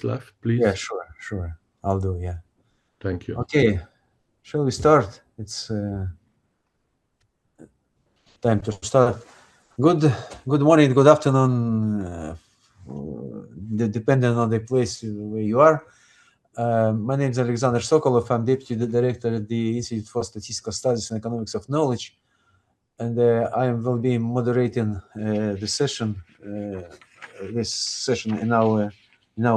left, please? Yeah, sure. I'll do, yeah. Thank you. Okay, shall we start? It's time to start. Good morning, good afternoon, depending on the place where you are. My name is Alexander Sokolov. I'm Deputy Director at the Institute for Statistical Studies and Economics of Knowledge. And I will be moderating this session in our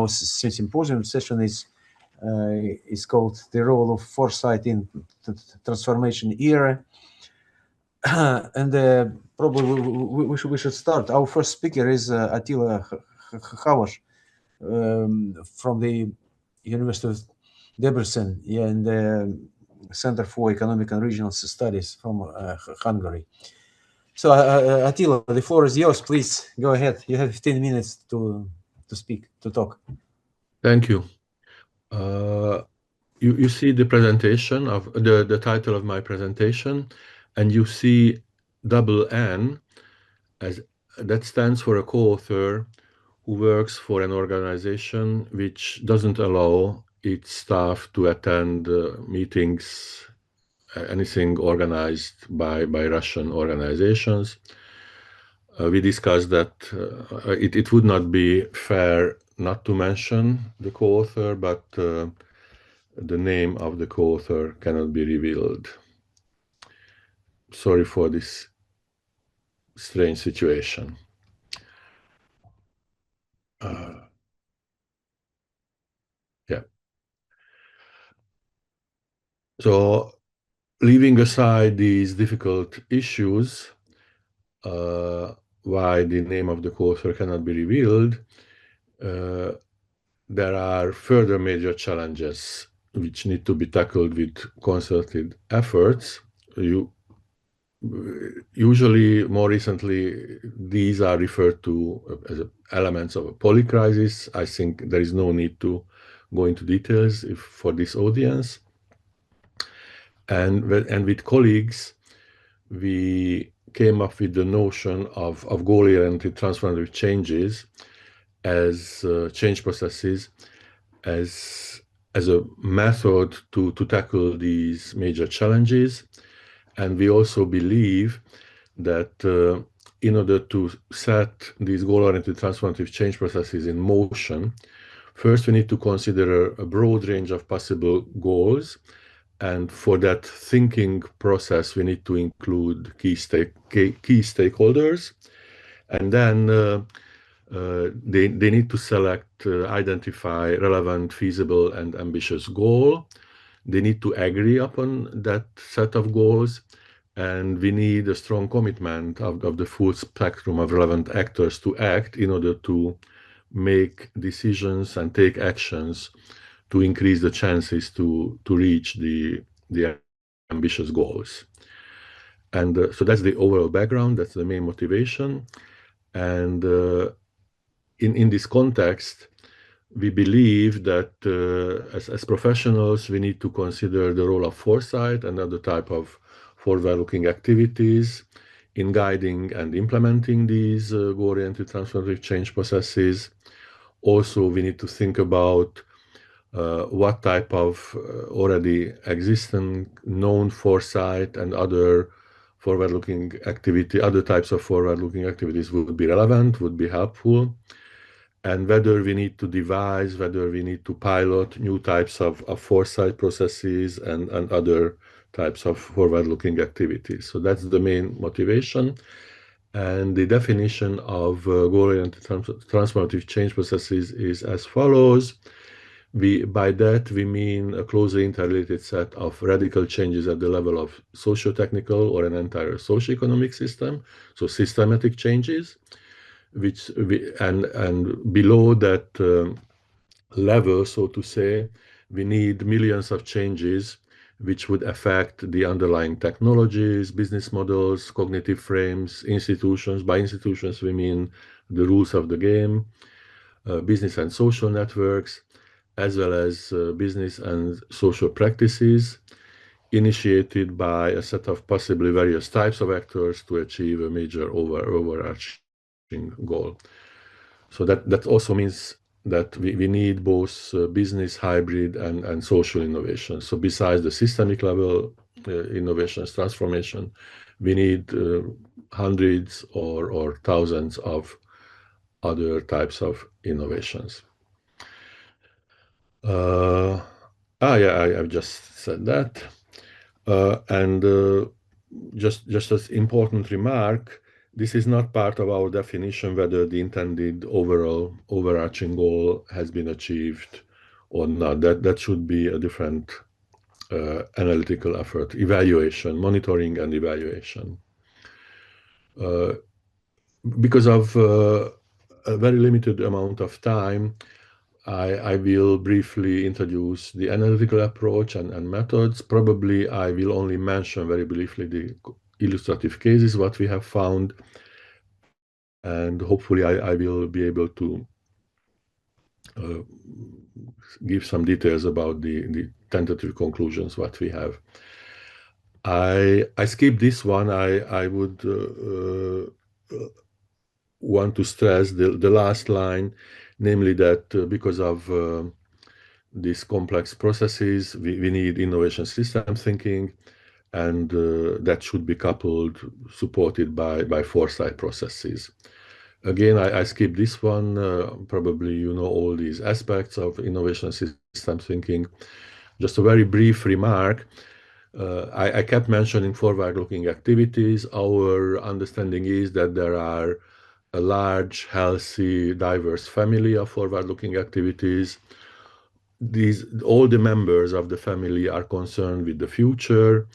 symposium. Session is called "The Role of Foresight in Transformation Era," and probably we should start. Our first speaker is Attila Havas from the University of Debrecen, and the Center for Economic and Regional Studies from Hungary. So, Attila, the floor is yours. Please go ahead. You have 15 minutes to speak, to talk. Thank you. You see the presentation of the title of my presentation, and you see double N, as that stands for a co-author who works for an organization which doesn't allow its staff to attend meetings, anything organized by Russian organizations. We discussed that it would not be fair not to mention the co-author, but the name of the co-author cannot be revealed. Sorry for this strange situation. Yeah. So, leaving aside these difficult issues, why the name of the co-author cannot be revealed, there are further major challenges which need to be tackled with concerted efforts. Usually, more recently, these are referred to as elements of a polycrisis. I think there is no need to go into details for this audience. And with colleagues, we came up with the notion of goal-oriented transformative changes as change processes as a method to tackle these major challenges. And we also believe that in order to set these goal-oriented transformative change processes in motion, first we need to consider a broad range of possible goals. And for that thinking process, we need to include key stakeholders. And then they need to select, identify relevant, feasible, and ambitious goal. They need to agree upon that set of goals. And we need a strong commitment of the full spectrum of relevant actors to act in order to make decisions and take actions to increase the chances to reach the ambitious goals. And so that's the overall background, that's the main motivation. And in this context, we believe that as professionals, we need to consider the role of foresight and other type of forward-looking activities in guiding and implementing these goal-oriented transformative change processes. Also, we need to think about what type of already existing known foresight and other forward-looking activity, other types of forward-looking activities would be relevant, would be helpful, and whether we need to devise, whether we need to pilot new types of foresight processes and other types of forward-looking activities. So that's the main motivation. And the definition of goal-oriented transformative change processes is as follows. By that, we mean a closely interrelated set of radical changes at the level of socio-technical or an entire socio-economic system, so systematic changes, and below that level, so to say, we need millions of changes which would affect the underlying technologies, business models, cognitive frames, institutions. By institutions, we mean the rules of the game, business and social networks, as well as business and social practices initiated by a set of possibly various types of actors to achieve a major overarching goal. So that also means that we need both business, hybrid, and social innovation. So besides the systemic level innovations, transformation, we need hundreds or thousands of other types of innovations. I've just said that. And just as important remark, this is not part of our definition whether the intended overall overarching goal has been achieved or not. That should be a different analytical effort, evaluation, monitoring and evaluation. Because of a very limited amount of time, I will briefly introduce the analytical approach and methods. Probably I will only mention very briefly the illustrative cases, what we have found, and hopefully I will be able to give some details about the tentative conclusions what we have. I skip this one. I would want to stress the last line, namely that because of these complex processes, we need innovation system thinking, and that should be coupled, supported by foresight processes. Again, I skip this one. Probably you know all these aspects of innovation system thinking. Just a very brief remark. I kept mentioning forward-looking activities. Our understanding is that there are a large, healthy, diverse family of forward-looking activities. All the members of the family are concerned with the future.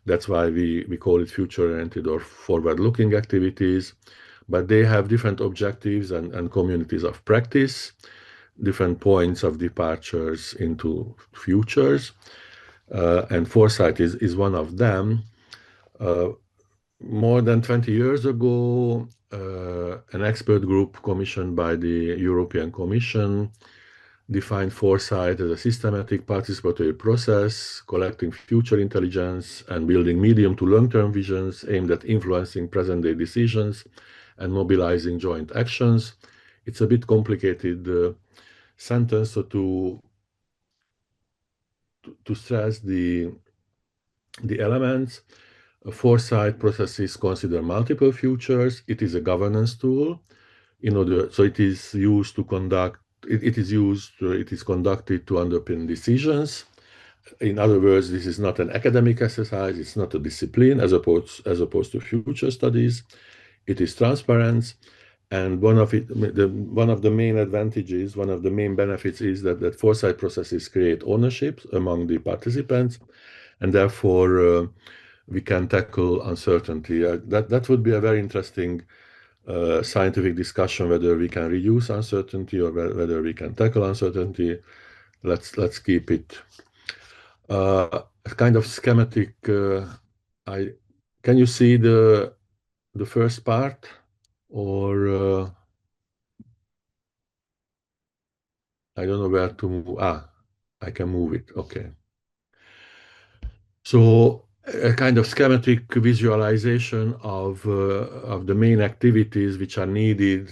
That's why we call it future-oriented or forward-looking activities. But they have different objectives and communities of practice, different points of departures into futures. And foresight is one of them. More than 20 years ago, an expert group commissioned by the European Commission defined foresight as a systematic participatory process, collecting future intelligence and building medium to long-term visions aimed at influencing present-day decisions and mobilizing joint actions. It's a bit complicated sentence, so to stress the elements. Foresight processes consider multiple futures. It is a governance tool. So it is used to conduct. It is conducted to underpin decisions. In other words, this is not an academic exercise. It's not a discipline as opposed to future studies. It is transparent, and one of the main advantages, one of the main benefits is that foresight processes create ownership among the participants, and therefore we can tackle uncertainty. That would be a very interesting scientific discussion, whether we can reduce uncertainty or whether we can tackle uncertainty. Let's keep it a kind of schematic. Can you see the first part, or I don't know where to move. I can move it. Okay. So a kind of schematic visualization of the main activities which are needed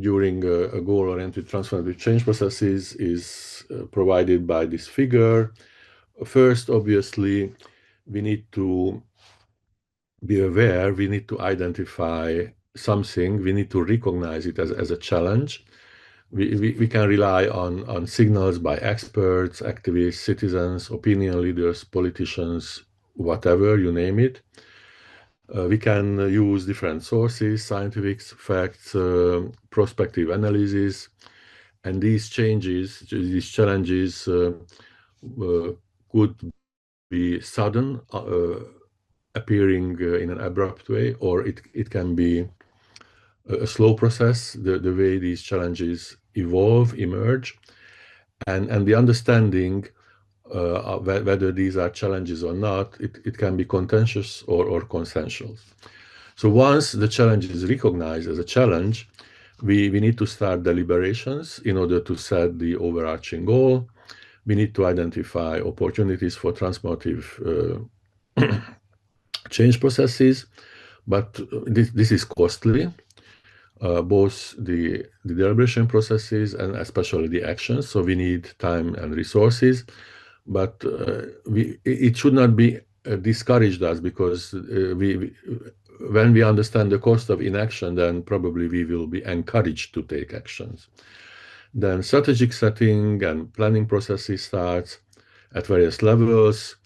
during a goal-oriented transformative change processes is provided by this figure. First, obviously, we need to be aware, we need to identify something, we need to recognize it as a challenge. We can rely on signals by experts, activists, citizens, opinion leaders, politicians, whatever, you name it. We can use different sources, scientific facts, prospective analysis, and these challenges could be sudden, appearing in an abrupt way, or it can be a slow process, the way these challenges emerge, and the understanding of whether these are challenges or not, it can be contentious or consensual. So once the challenge is recognized as a challenge, we need to start deliberations in order to set the overarching goal. We need to identify opportunities for transformative change processes, but this is costly. both the deliberation processes and especially the actions. So we need time and resources, but it should not be discouraged us, because when we understand the cost of inaction, then probably we will be encouraged to take actions. Then strategic setting and planning processes starts at various levels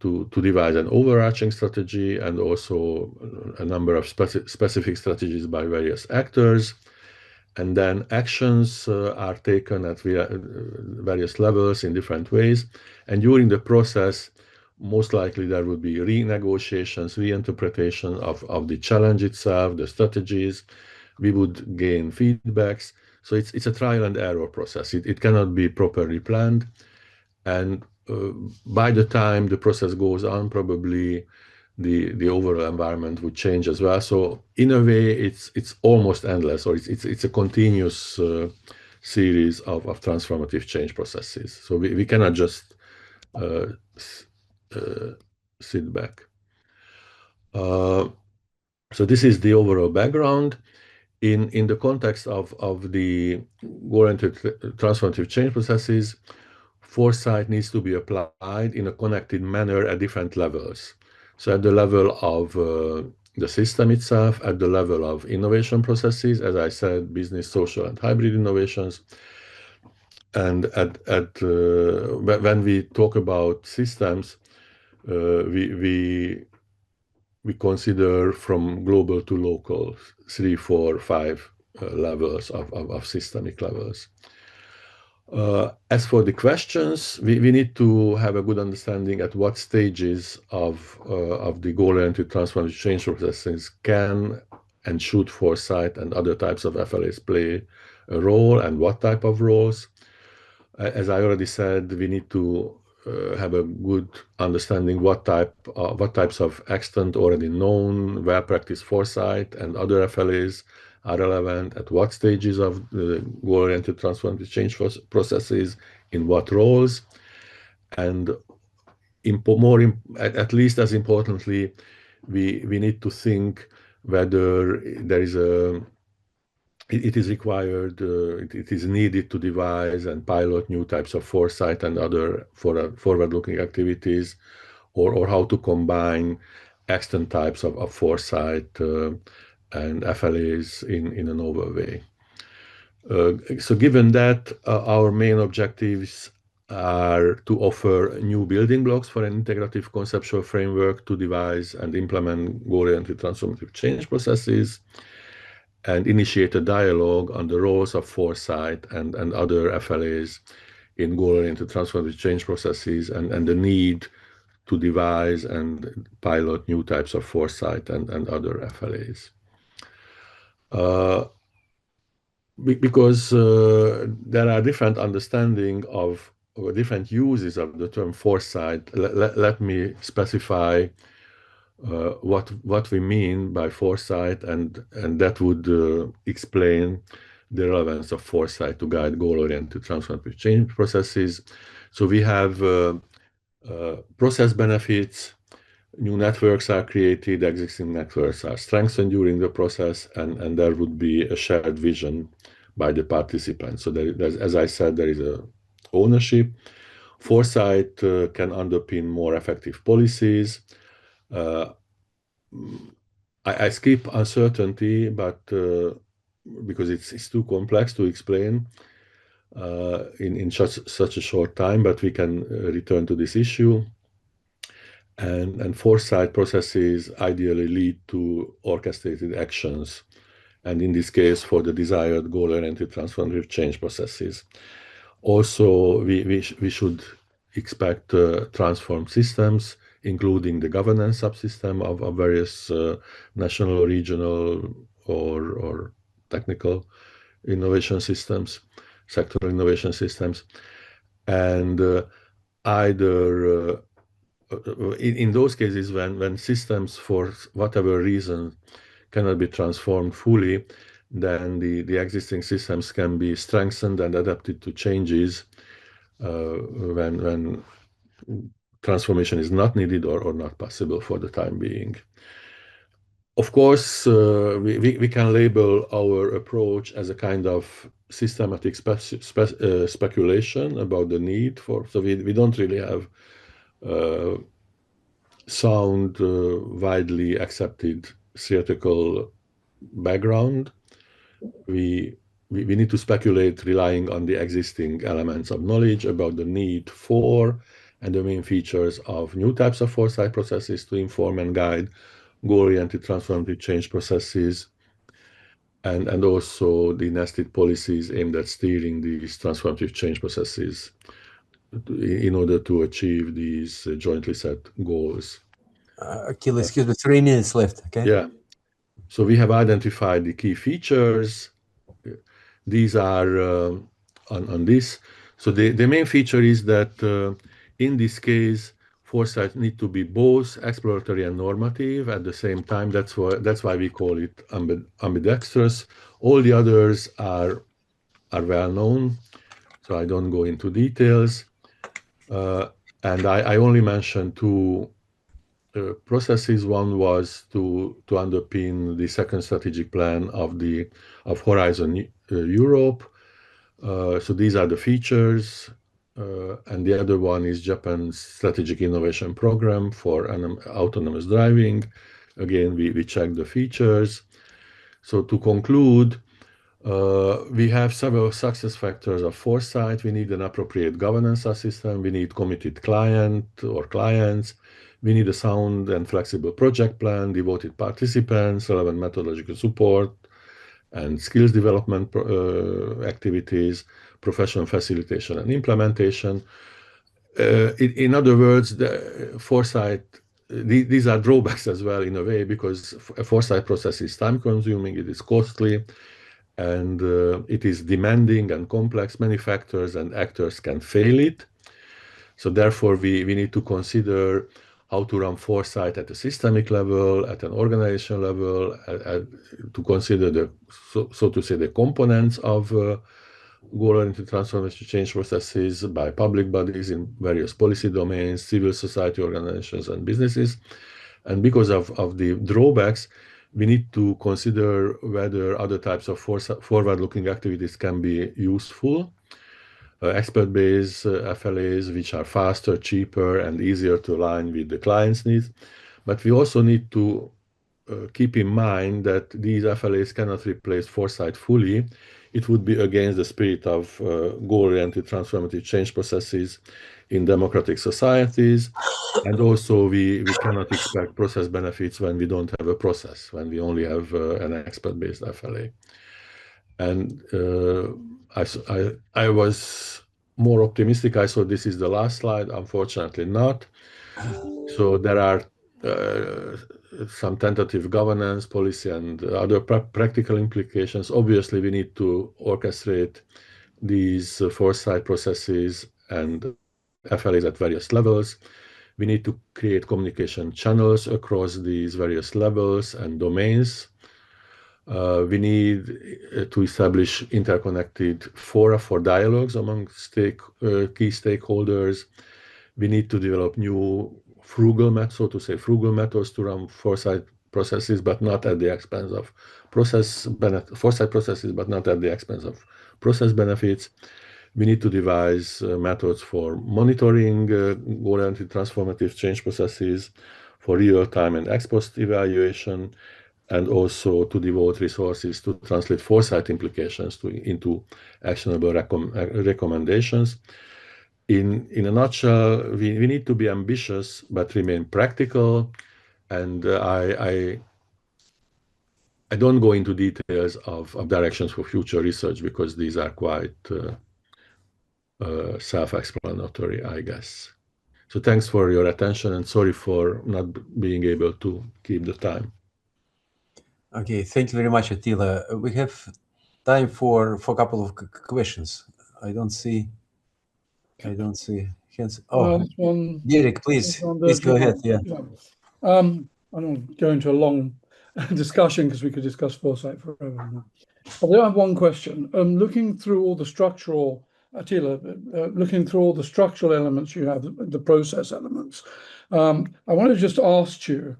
to devise an overarching strategy, and also a number of specific strategies by various actors. And then actions are taken at various levels in different ways. And during the process, most likely there will be renegotiations, reinterpretation of the challenge itself, the strategies. We would gain feedbacks. So it's a trial and error process. It cannot be properly planned. And by the time the process goes on, probably the overall environment would change as well. So in a way, it's almost endless, or it's a continuous series of transformative change processes. So we cannot just sit back. So this is the overall background. In the context of the goal-oriented transformative change processes, foresight needs to be applied in a connected manner at different levels. So at the level of the system itself, at the level of innovation processes, as I said, business, social, and hybrid innovations. And when we talk about systems, we consider from global to local, 3, 4, 5 levels of systemic levels. As for the questions, we need to have a good understanding at what stages of the goal-oriented transformative change processes can and should foresight and other types of FLAs play a role, and what type of roles. As I already said, we need to have a good understanding what types of extant, already known, well-practiced foresight and other FLAs are relevant, at what stages of the goal-oriented transformative change processes, in what roles, and at least as importantly, we need to think whether there is it is required, it is needed to devise and pilot new types of foresight and other forward-looking activities, or how to combine extant types of foresight and FLAs in a novel way. So given that, our main objectives are to offer new building blocks for an integrative conceptual framework to devise and implement goal-oriented transformative change processes, and initiate a dialogue on the roles of foresight and other FLAs in goal-oriented transformative change processes, and the need to devise and pilot new types of foresight and other FLAs. Because there are different understanding of, or different uses of the term foresight, let me specify what we mean by foresight, and that would explain the relevance of foresight to guide goal-oriented transformative change processes. So we have process benefits, new networks are created, existing networks are strengthened during the process, and there would be a shared vision by the participants. So as I said, there is a ownership. Foresight can underpin more effective policies. I skip uncertainty, but because it's too complex to explain in such a short time, but we can return to this issue. And foresight processes ideally lead to orchestrated actions, and in this case, for the desired goal-oriented transformative change processes. Also, we should expect transformed systems, including the governance subsystem of various national, regional, or technical innovation systems, sectoral innovation systems, and either in those cases when systems for whatever reason cannot be transformed fully, then the existing systems can be strengthened and adapted to changes when transformation is not needed or not possible for the time being. Of course, we can label our approach as a kind of systematic speculation about the need for, so we don't really have sound, widely accepted theoretical background. We need to speculate relying on the existing elements of knowledge about the need for and the main features of new types of foresight processes to inform and guide goal-oriented transformative change processes, and also the nested policies aimed at steering these transformative change processes in order to achieve these jointly set goals. Attila, excuse me, 3 minutes left, okay? Yeah. So we have identified the key features. These are on this. So the main feature is that in this case, foresight need to be both exploratory and normative at the same time. That's why we call it ambidextrous. All the others are well known, so I don't go into details. And I only mentioned two processes. One was to underpin the second strategic plan of Horizon Europe. So these are the features, and the other one is Japan's strategic innovation program for autonomous driving. Again, we check the features. So to conclude, we have several success factors of foresight. We need an appropriate governance system. We need committed client or clients. We need a sound and flexible project plan, devoted participants, relevant methodological support, and skills development activities, professional facilitation and implementation. In other words, the foresight, these are drawbacks as well in a way, because a foresight process is time consuming, it is costly, and it is demanding and complex. Many factors and actors can fail it. So therefore, we need to consider how to run foresight at a systemic level, at an organizational level, to consider the, so to say, the components of goal-oriented transformation change processes by public bodies in various policy domains, civil society organizations, and businesses. And because of the drawbacks, we need to consider whether other types of forward-looking activities can be useful. Expert-based FLAs, which are faster, cheaper, and easier to align with the client's needs. But we also need to keep in mind that these FLAs cannot replace foresight fully. It would be against the spirit of goal-oriented transformative change processes in democratic societies. And also, we cannot expect process benefits when we don't have a process, when we only have an expert-based FLA. And I was more optimistic. I thought this is the last slide. Unfortunately, not. So there are some tentative governance, policy, and other practical implications. Obviously, we need to orchestrate these foresight processes and FLAs at various levels. We need to create communication channels across these various levels and domains. We need to establish interconnected fora for dialogues among key stakeholders. We need to develop new frugal methods to run foresight processes, but not at the expense of foresight processes, but not at the expense of process benefits. We need to devise methods for monitoring goal-oriented transformative change processes, for real-time and ex-post evaluation, and also to devote resources to translate foresight implications into actionable recommendations. In a nutshell, we need to be ambitious but remain practical. And I don't go into details of directions for future research, because these are quite self-explanatory, I guess. So thanks for your attention, and sorry for not being able to keep the time. Okay, thank you very much, Attila. We have time for a couple of questions. I don't see hands. Oh, Derek, please go ahead. Yeah. I don't go into a long discussion, because we could discuss foresight forever now. I do have one question. Looking through all the structural, Attila, looking through all the structural elements you have, the process elements, I want to just ask you,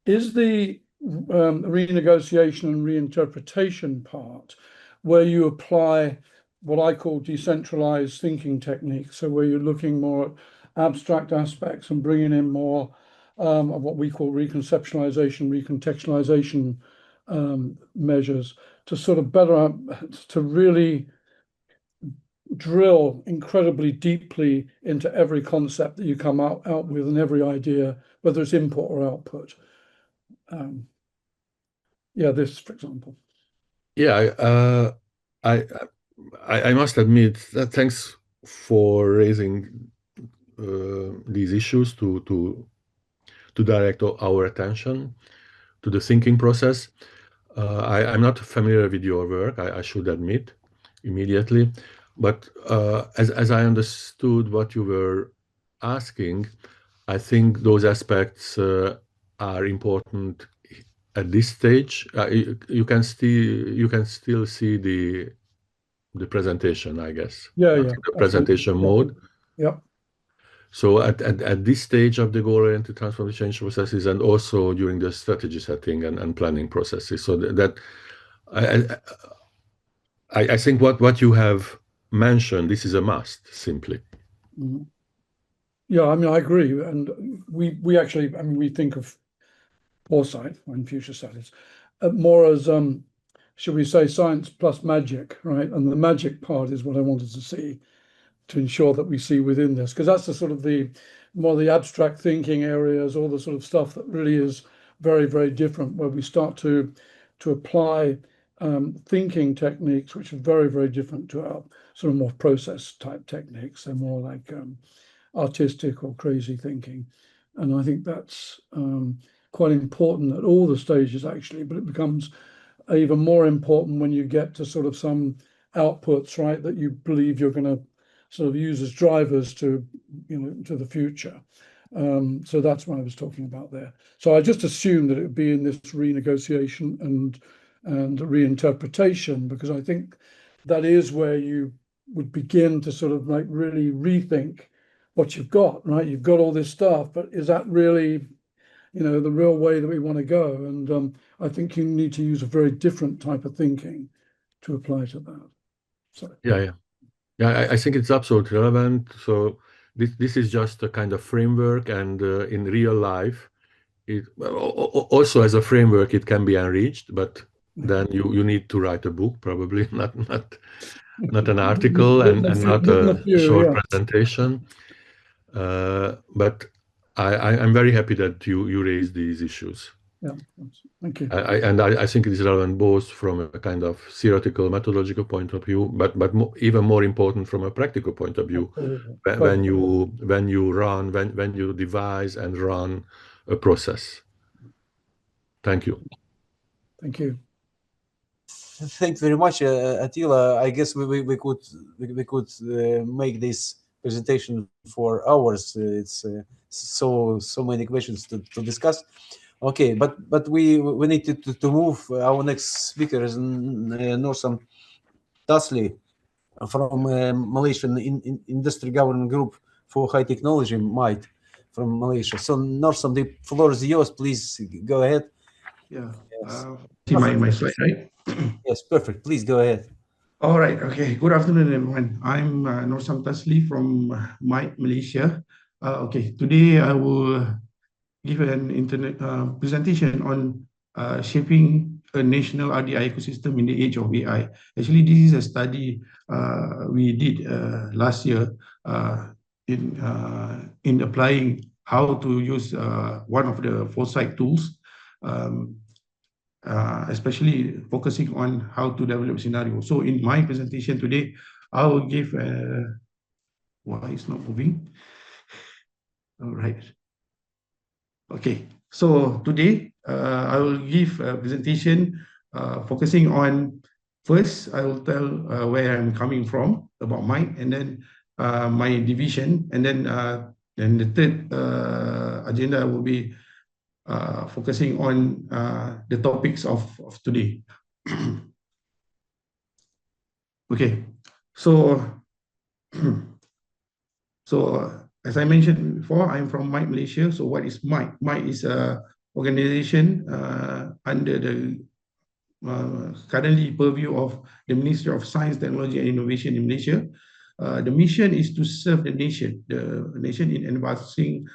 is the renegotiation and reinterpretation part, where you apply what I call decentralized thinking techniques. So where you're looking more at abstract aspects and bringing in more of what we call reconceptualization, recontextualization measures to sort of better, to really drill incredibly deeply into every concept that you come out with and every idea, whether it's input or output. Yeah, this, for example. Yeah, I must admit that thanks for raising these issues to direct our attention to the thinking process. I'm not familiar with your work, I should admit immediately, but as I understood what you were asking, I think those aspects are important at this stage. You can still see the presentation, I guess. Yeah, Not yeah. in the presentation mode. Yeah. So at this stage of the goal-oriented transformation change processes, and also during the strategy setting and planning processes, so that I think what you have mentioned, this is a must, simply. Mm-hmm. Yeah, I mean, I agree, and we actually, I mean, we think of foresight and future studies more as should we say, science plus magic, right? And the magic part is what I wanted to see, to ensure that we see within this, because that's the sort of the more the abstract thinking areas, all the sort of stuff that really is very, very different, where we start to apply thinking techniques, which are very, very different to our sort of more process type techniques. They're more like artistic or crazy thinking. And I think that's quite important at all the stages, actually, but it becomes even more important when you get to sort of some outputs, right, that you believe you're going to sort of use as drivers to, you know, to the future. So that's what I was talking about there. So I just assumed that it would be in this renegotiation and reinterpretation, because I think that is where you would begin to sort of like really rethink what you've got, right? You've got all this stuff, but is that really, you know, the real way that we want to go? And I think you need to use a very different type of thinking to apply to that. So Yeah. I think it's absolutely relevant. So this is just a kind of framework, and in real life, it also as a framework it can be enriched, but then you need to write a book, probably not an article and not a short presentation. But I'm very happy that you raised these issues. Yeah, thank you. I think it is relevant both from a kind of theoretical, methodological point of view, but even more important from a practical point of view, when you devise and run a process. Thank you. Thank you. Thank you very much, Attila. I guess we could make this presentation for hours. It's so many questions to discuss. Okay, but we need to move. Our next speaker is Norsam Tasli from Malaysian Industry Government Group for High Technology, MIT, from Malaysia. So Norsam, the floor is yours. Please go ahead. Yeah. Yes. See my slide, right? Yes, perfect. Please go ahead. All right. Okay. Good afternoon, everyone. I'm Norsam Tasli from MIT, Malaysia. Okay. Today I will give an internet presentation on shaping a national RDI ecosystem in the age of AI. Actually, this is a study we did last year in applying how to use one of the foresight tools, especially focusing on how to develop scenario. So in my presentation today, I will give why it's not moving. All right. Okay. So today I will give a presentation focusing on, first I will tell where I'm coming from about mine, and then my division, and then the third agenda will be focusing on the topics of today. Okay, so as I mentioned before, I'm from MIT Malaysia. So what is MIT? MIT is a organization under the currently purview of the Ministry of Science, Technology and Innovation in Malaysia. The mission is to serve the nation in advancing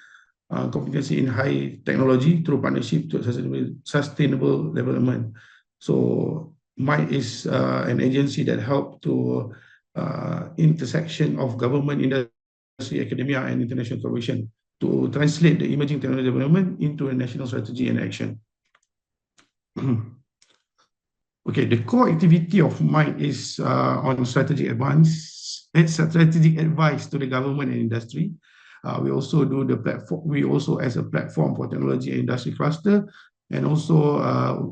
competency in high technology through partnership to sustainable development. So MITE is an agency that helps to intersection of government, industry, academia, and international cooperation to translate the emerging technology development into a national strategy and action. Okay, the core activity of MITE is on strategic advice to the government and industry. We also do the platform. We also as a platform for technology and industry cluster, and also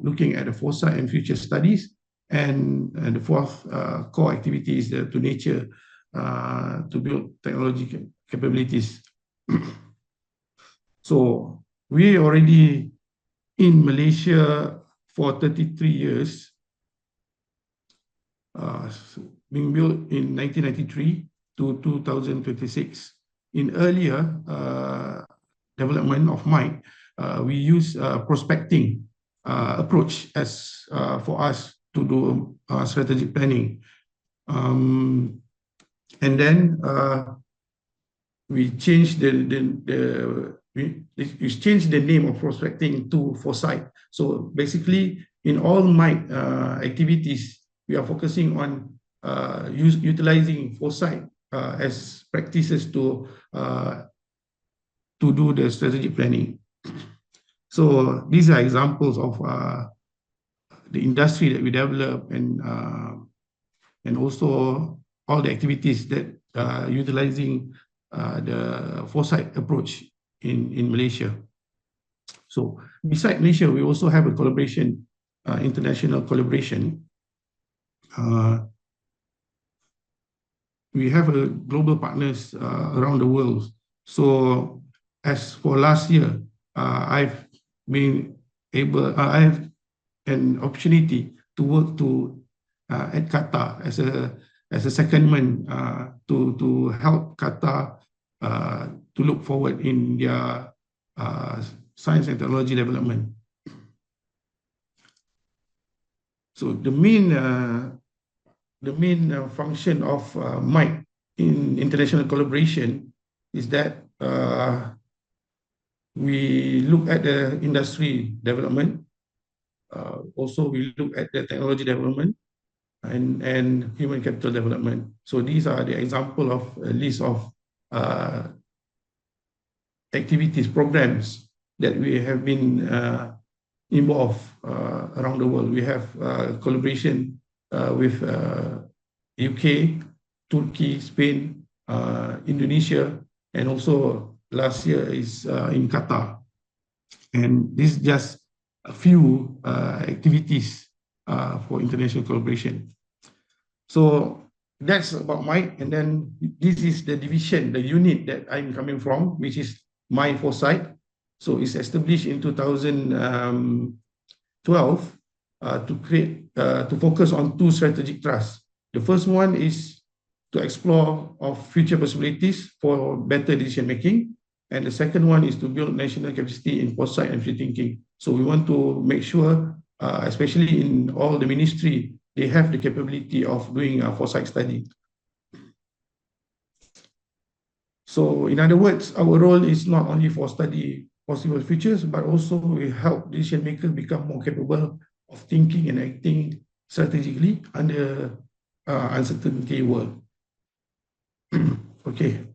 looking at the foresight and future studies. And the fourth core activity is to nurture to build technology capabilities. So we already in Malaysia for 33 years, being built in 1993 to 2026. In earlier development of MITE, we use prospecting approach as for us to do strategic planning. And then we changed we changed the name of prospecting to foresight. So basically, in all MITE activities, we are focusing on utilizing foresight as practices to do the strategic planning. So these are examples of the industry that we develop, and also all the activities that utilizing the foresight approach in Malaysia. So beside Malaysia, we also have a collaboration, international collaboration. We have global partners around the world. So as for last year, I've been able, I have an opportunity to work at Qatar as a secondment to help Qatar to look forward in their science and technology development. So the main function of MITE in international collaboration is that we look at the industry development. Also, we look at the technology development and human capital development. So these are the example of a list of activities, programs that we have been involved around the world. We have collaboration with UK, Turkey, Spain, Indonesia, and also last year is in Qatar. And this is just a few activities for international collaboration. So that's about MITE. And then this is the division, the unit that I'm coming from, which is MITE Foresight. So it's established in 2012 to focus on two strategic thrusts. The first one is to explore future possibilities for better decision making. And the second one is to build national capacity in foresight and future thinking. So we want to make sure, especially in all the ministry, they have the capability of doing a foresight study. So in other words, our role is not only for study possible futures, but also we help decision makers become more capable of thinking and acting strategically under uncertainty world. Okay.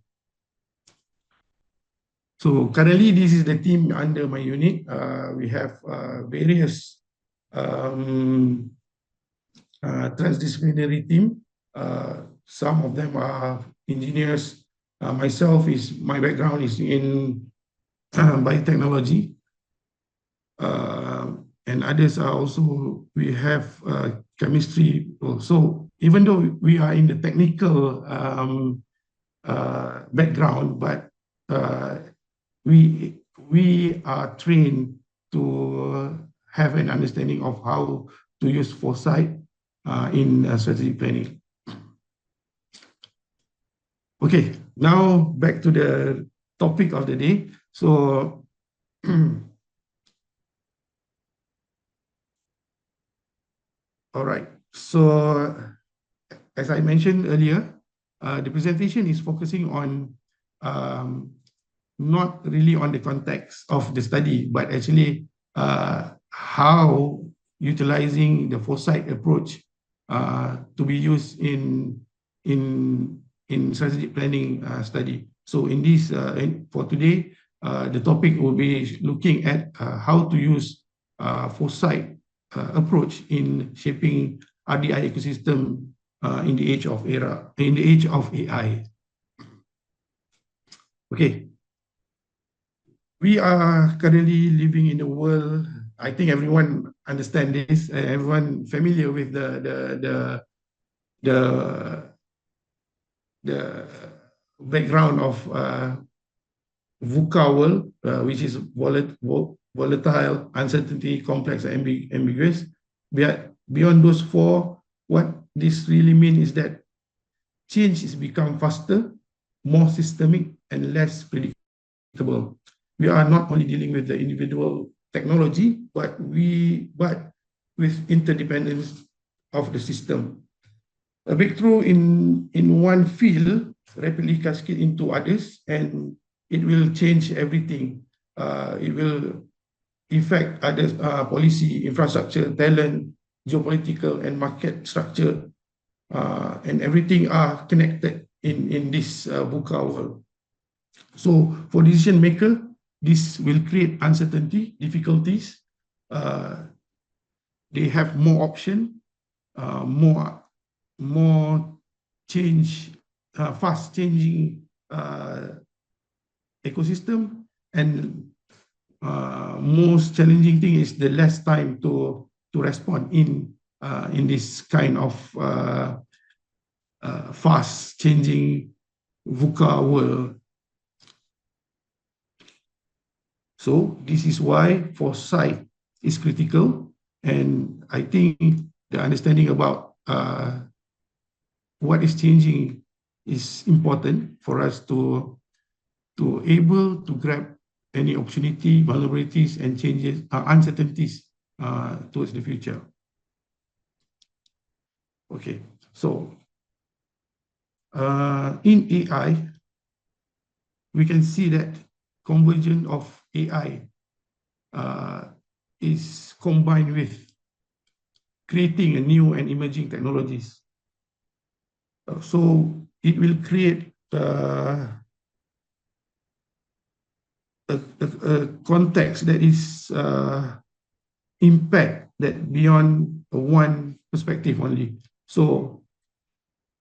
So currently, this is the team under my unit. We have various transdisciplinary team. Some of them are engineers. My background is in biotechnology. And others are also, we have chemistry. So even though we are in the technical background, but we are trained to have an understanding of how to use foresight in strategic planning. Okay, now back to the topic of the day. So All right. So as I mentioned earlier, the presentation is focusing on not really on the context of the study, but actually how utilizing the foresight approach to be used in strategic planning study. So in this, for today, the topic will be looking at how to use foresight approach in shaping RDI ecosystem in the age of AI. Okay. We are currently living in a world, I think everyone understands this, everyone familiar with the background of VUCA world, which is volatile, uncertainty, complex, and ambiguous. Beyond those four, what this really means is that change is become faster, more systemic, and less predictable. We are not only dealing with the individual technology, but with interdependence of the system. A breakthrough in one field rapidly cascade into others, and it will change everything. It will affect others, policy, infrastructure, talent, geopolitical, and market structure, and everything are connected in this VUCA world. So for decision maker, this will create uncertainty, difficulties. They have more option, more change, fast changing ecosystem, and most challenging thing is the less time to respond in this kind of fast changing VUCA world. So this is why foresight is critical, and I think the understanding about what is changing is important for us to able to grab any opportunity, vulnerabilities, and changes, uncertainties towards the future. Okay, so in AI, we can see that convergence of AI is combined with creating a new and emerging technologies. So it will create a context that is impact that beyond one perspective only. So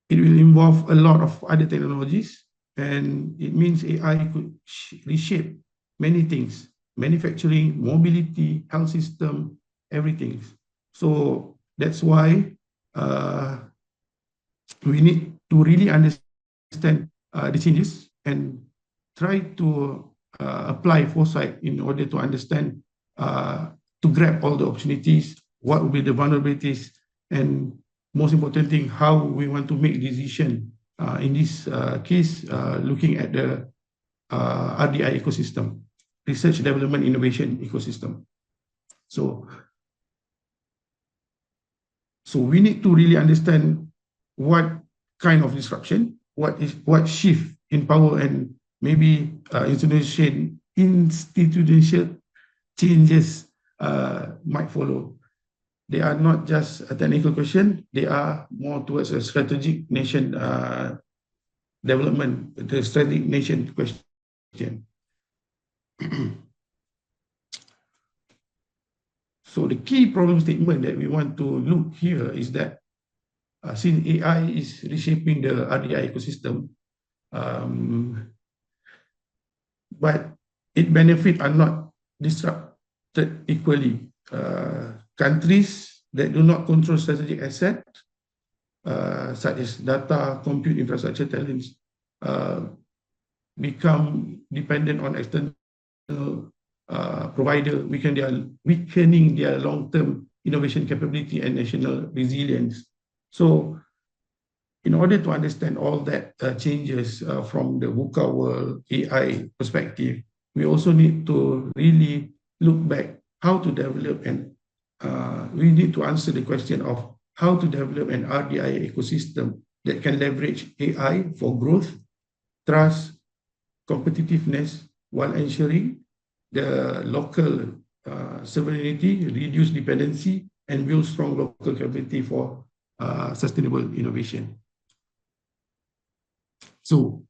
it will involve a lot of other technologies, and it means AI could reshape many things: manufacturing, mobility, health system, everything. So that's why we need to really understand the changes and try to apply foresight in order to understand, to grab all the opportunities, what will be the vulnerabilities, and most important thing, how we want to make decision in this case, looking at the RDI ecosystem, research, development, innovation ecosystem. So we need to really understand what kind of disruption, what shift in power, and maybe institutional changes might follow. They are not just a technical question, they are more towards a strategic nation development, the strategic nation question. So the key problem statement that we want to look here is that since AI is reshaping the RDI ecosystem, but its benefits are not disrupted equally. Countries that do not control strategic assets, such as data, compute, infrastructure, talents, become dependent on external provider, weakening their long-term innovation capability and national resilience. So in order to understand all that changes from the VUCA world AI perspective, we also need to really look back how to develop, and we need to answer the question of how to develop an RDI ecosystem that can leverage AI for growth, trust, competitiveness, while ensuring the local sovereignty, reduce dependency, and build strong local capability for sustainable innovation. So,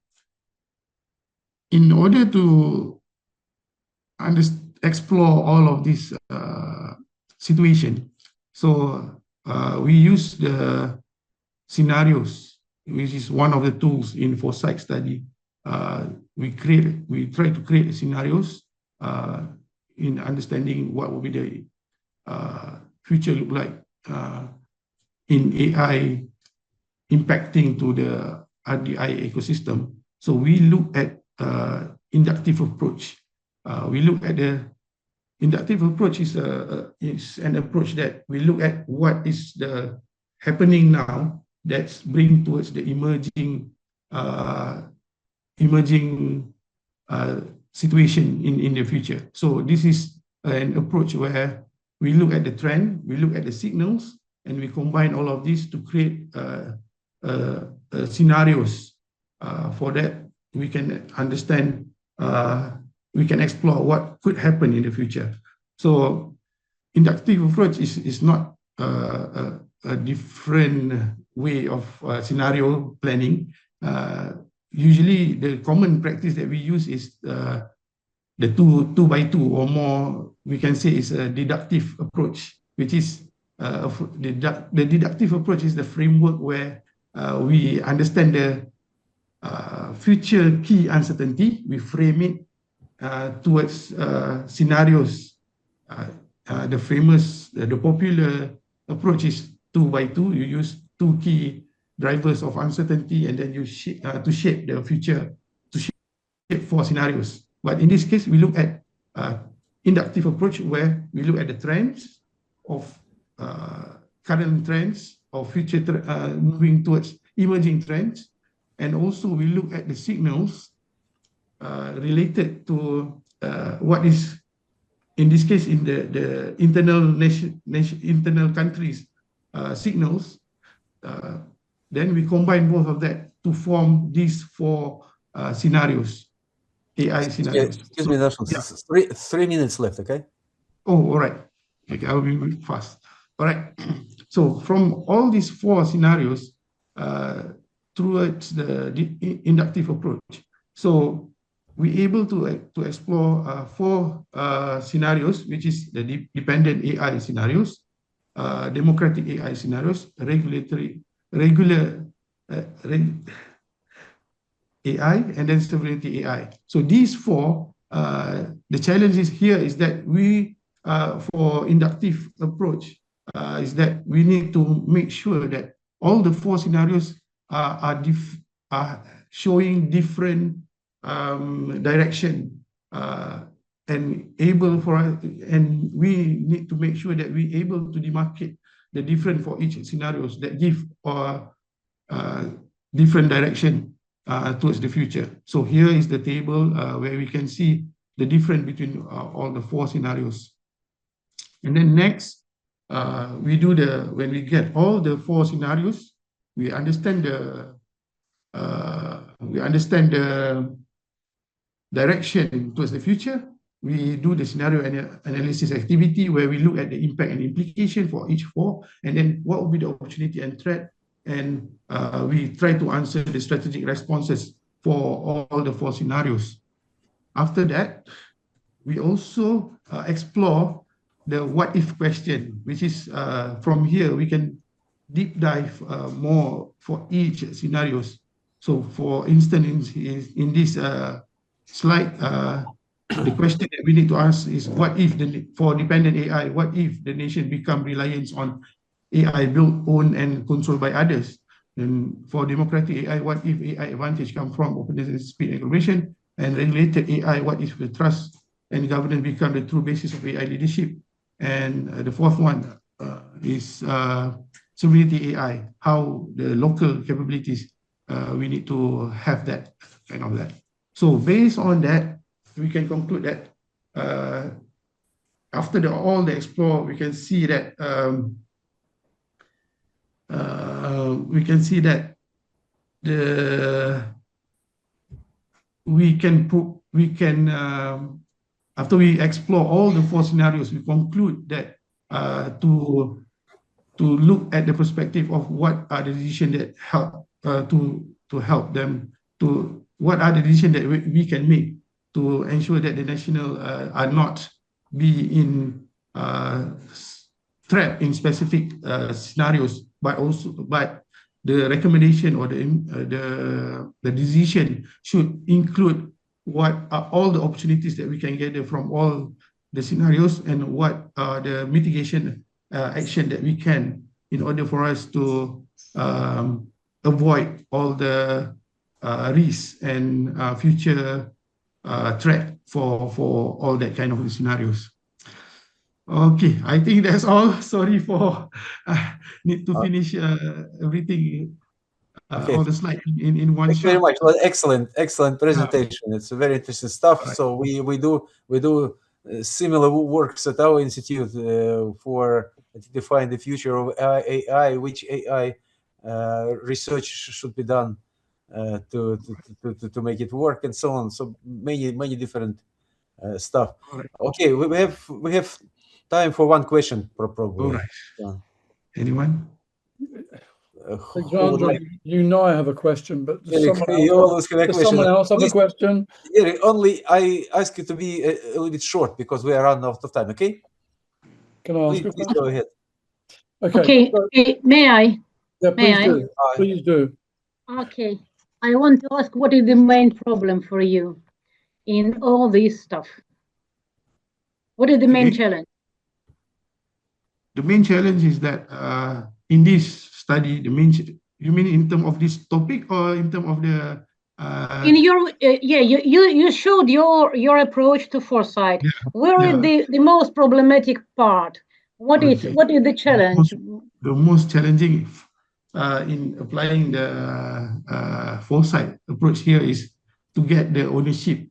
in order to explore all of this situation, so we use the scenarios, which is one of the tools in foresight study. We try to create scenarios in understanding what will be the future look like in AI impacting to the RDI ecosystem. So we look at inductive approach. We look at the inductive approach is an approach that we look at what is the happening now that's bring towards the emerging situation in the future. So this is an approach where we look at the trend, we look at the signals, and we combine all of this to create scenarios. For that, we can understand, we can explore what could happen in the future. So inductive approach is not a different way of scenario planning. Usually the common practice that we use is the two by two or more, we can say is a deductive approach, which is the deductive approach is the framework where we understand the future key uncertainty, we frame it towards scenarios. The popular approach is 2 by 2. You use 2 key drivers of uncertainty, and then you to shape the future, to shape 4 scenarios. But in this case, we look at inductive approach where we look at the trends of current trends or future moving towards emerging trends, and also we look at the signals related to what is, in this case, in the internal countries signals. Then we combine both of that to form these 4 scenarios, AI scenarios. Excuse me, Norsam, yeah. 3 minutes left, okay? Oh, all right. Okay, I'll be fast. All right. So from all these 4 scenarios towards the inductive approach, so we're able to explore 4 scenarios, which is the dependent AI scenarios, democratic AI scenarios, regular AI, and then sovereignty AI. So these 4, the challenges here is that we, for inductive approach, is that we need to make sure that all the 4 scenarios are showing different direction, and able for us, and we need to make sure that we're able to demarcate the different for each scenarios that give different direction towards the future. So here is the table where we can see the difference between all the 4 scenarios. And then next, when we get all the 4 scenarios, we understand the direction towards the future. We do the scenario analysis activity where we look at the impact and implication for each 4, and then what will be the opportunity and threat, and we try to answer the strategic responses for all the 4 scenarios. After that, we also explore the what if question, which is from here we can deep dive more for each scenarios. So for instance, in this slide, the question that we need to ask is, what if for dependent AI, what if the nation become reliant on AI built, owned, and controlled by others? And for democratic AI, what if AI advantage come from openness and speed and collaboration? And regulated AI, what if the trust and governance become the true basis of AI leadership? And the 4th one is sovereignty AI, how the local capabilities, we need to have that kind of that. So based on that, we can conclude that after all the explore, we can see that we can see that we can after we explore all the 4 scenarios, we conclude that to look at the perspective of what are the decisions that help to help them, to what are the decisions that we can make to ensure that the national are not be in trapped in specific scenarios, but the recommendation or the decision should include what are all the opportunities that we can gather from all the scenarios, and what are the mitigation action that we can, in order for us to avoid all the risks and future threat for all that kind of scenarios. Okay, I think that's all. Sorry for need to finish everything, Okay. all the slides in one Thank you very shot. much. Well, excellent presentation. It's very interesting stuff. Right. So we do similar works at our institute for identifying the future of AI, which AI research should be done to make it work, and so on. So many different stuff. All right. Okay, we have time for one question, probably. All right. Yeah. Anyone? Who would Alexander, like- you know I have a question, but does Eric, someone you else, always have a does question. someone else have a Please, question? Eric, only I ask you to be a little bit short because we are running out of time. Okay? Can I ask a Please question? go ahead. Okay. May I? Yeah, May please I? do. Please do. Okay. I want to ask, what is the main problem for you in all this stuff? What is the main challenge? The main challenge is that in this study, you mean in terms of this topic or in terms of the in your you showed your approach to foresight. Where is the most problematic part? What is the challenge? The most challenging in applying the foresight approach here is to get the ownership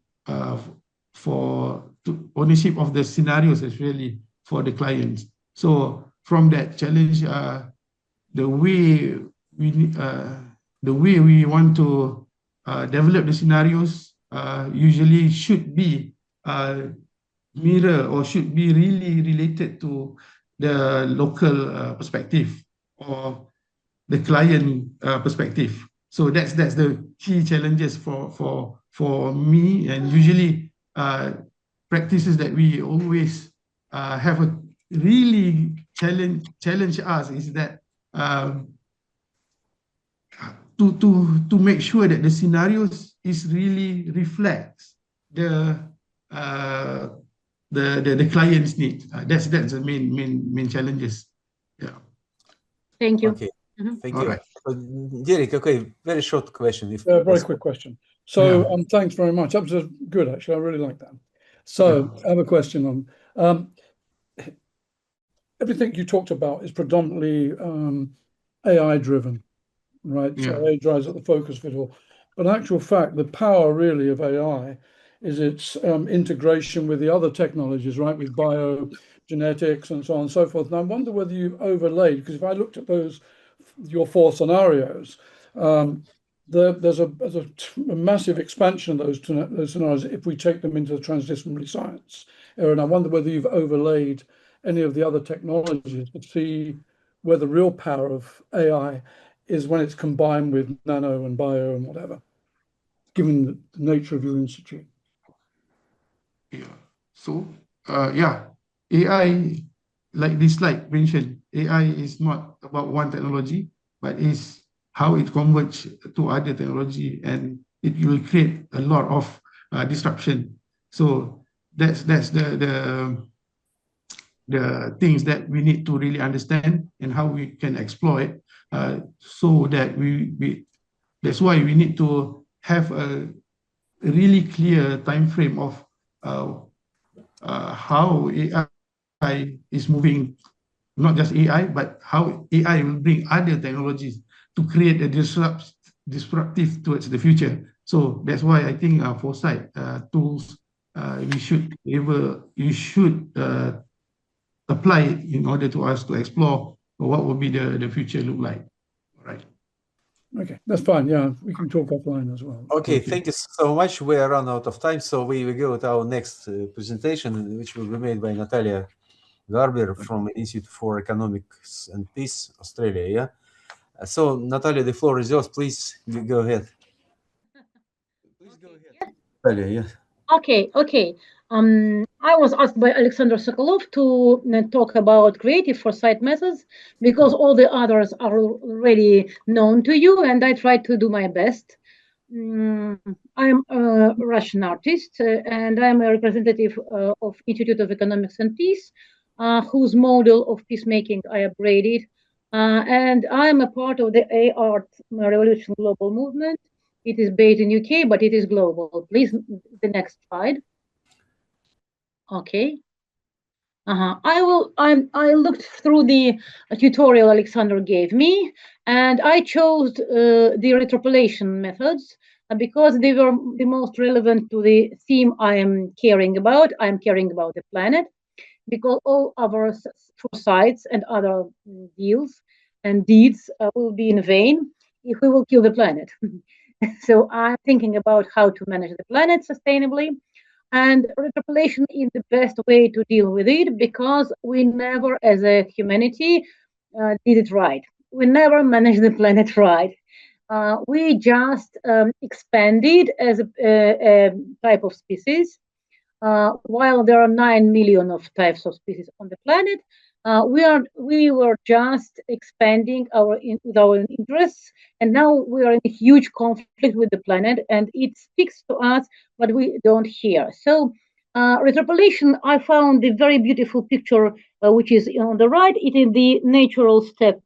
ownership of the scenarios, especially for the clients. So from that challenge, the way we want to develop the scenarios usually should be mirror or should be really related to the local perspective or the client perspective. So that's the key challenges for me, and usually practices that we always have a really challenge us is that to make sure that the scenarios is really reflects the client's need. That's the main challenges. Yeah. Thank you. Okay. Thank All you. right. Derek, okay, very short question. If Very quick question. So thanks very much. That was good, actually. I really like that. So I have a question on everything you talked about is predominantly AI driven, right? So AI drives at the focus of it all. But in actual fact, the power really of AI is its integration with the other technologies, right? With biogenetics and so on and so forth. And I wonder whether you've overlaid, because if I looked at your 4 scenarios, there's a massive expansion of those scenarios if we take them into the transdisciplinary science area. And I wonder whether you've overlaid any of the other technologies to see where the real power of AI is when it's combined with nano and bio and whatever, given the nature of your institute. Yeah. So AI, like this slide mentioned, AI is not about one technology, but is how it converges to other technology, and it will create a lot of disruption. So that's the things that we need to really understand and how we can exploit, so that that's why we need to have a really clear time frame of how AI is moving, not just AI, but how AI will bring other technologies to create a disruptive towards the future. So that's why I think foresight tools you should apply it in order to us to explore what would be the future look like? All right. Okay, that's fine. Yeah, we can talk offline as well. Okay, thank you so much. We are run out of time, so we will go to our next presentation, which will be made by Natalia Garber from Institute for Economics and Peace, Australia. Yeah. So, Natalia, the floor is yours. Please go ahead. Please go ahead. Natalia, yeah. Okay. I was asked by Alexander Sokolov to talk about creative foresight methods because all the others are already known to you, and I try to do my best. I'm a Russian artist, and I'm a representative of Institute of Economics and Peace, whose model of peacemaking I upgraded. And I'm a part of the A-Art Revolution Global Movement. It is based in UK, but it is global. Please, the next slide. Okay. I looked through the tutorial Alexander gave me, and I chose the retropolation methods because they were the most relevant to the theme I am caring about. I am caring about the planet, because all our foresights and other deals and deeds will be in vain if we will kill the planet. So I'm thinking about how to manage the planet sustainably. And retropolation is the best way to deal with it because we never, as a humanity, did it right. We never managed the planet right. We just expanded as a type of species. While there are 9 million of types of species on the planet, we were just expanding with our interests, and now we are in a huge conflict with the planet, and it speaks to us, but we don't hear. So, retropolation, I found a very beautiful picture, which is on the right. It is the Natural Step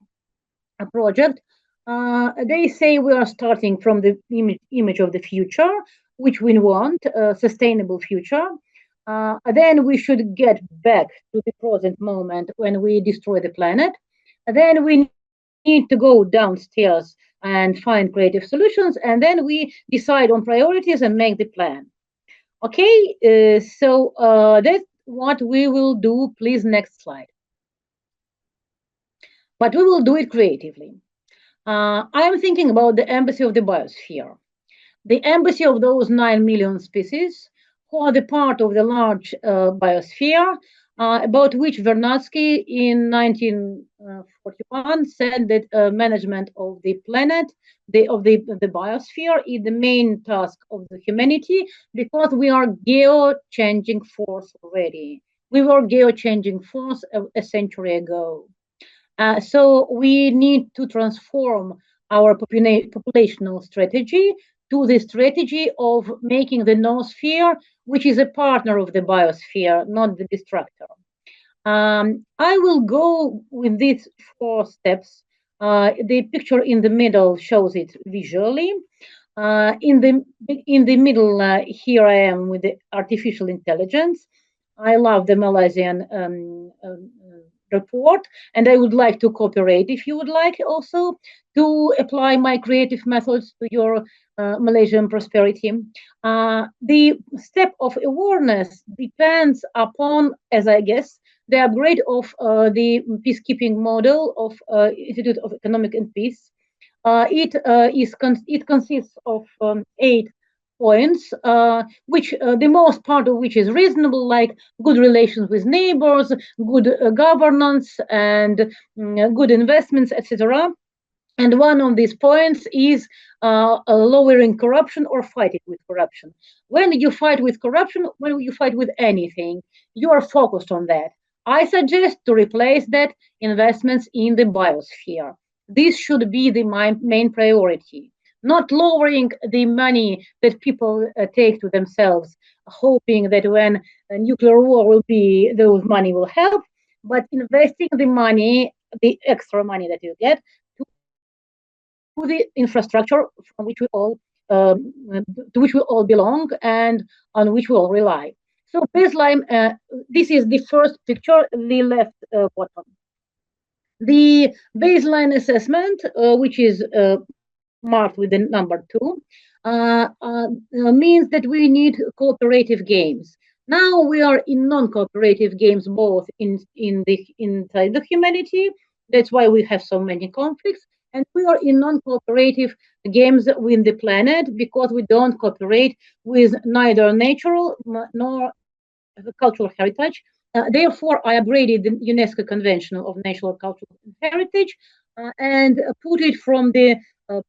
project. They say we are starting from the image of the future, which we want, a sustainable future. Then we should get back to the present moment when we destroy the planet. Then we need to go downstairs and find creative solutions. And then we decide on priorities and make the plan. Okay, so that's what we will do. Please, next slide. But we will do it creatively. I am thinking about the embassy of the biosphere, the embassy of those 9 million species who are the part of the large biosphere, about which Vernadsky in 1941 said that management of the planet, of the biosphere, is the main task of the humanity because we are geo-changing force already. We were geo-changing force a century ago. So we need to transform our populational strategy to the strategy of making the noosphere, which is a partner of the biosphere, not the destructor. I will go with these 4 steps. The picture in the middle shows it visually. In the middle, here I am with the artificial intelligence. I love the Malaysian report, and I would like to cooperate if you would like also to apply my creative methods to your Malaysian prosperity. The step of awareness depends upon, as I guess, the upgrade of the peacekeeping model of Institute of Economic and Peace. It consists of 8 points, which the most part of which is reasonable, like good relations with neighbors, good governance, and good investments, etc. And one of these points is lowering corruption or fighting with corruption. When you fight with corruption, when you fight with anything, you are focused on that. I suggest to replace that investments in the biosphere. This should be the main priority. Not lowering the money that people take to themselves, hoping that when a nuclear war will be, those money will help, but investing the money, the extra money that you get, to the infrastructure from which we all, to which we all belong and on which we all rely. So baseline, this is the first picture, the left bottom. The baseline assessment, which is marked with the number 2, means that we need cooperative games. Now we are in non-cooperative games, both inside the humanity, That's why we have so many conflicts. And we are in non-cooperative games with the planet because we don't cooperate with neither natural nor cultural heritage. Therefore, I upgraded the UNESCO Convention of National Cultural Heritage and put it from the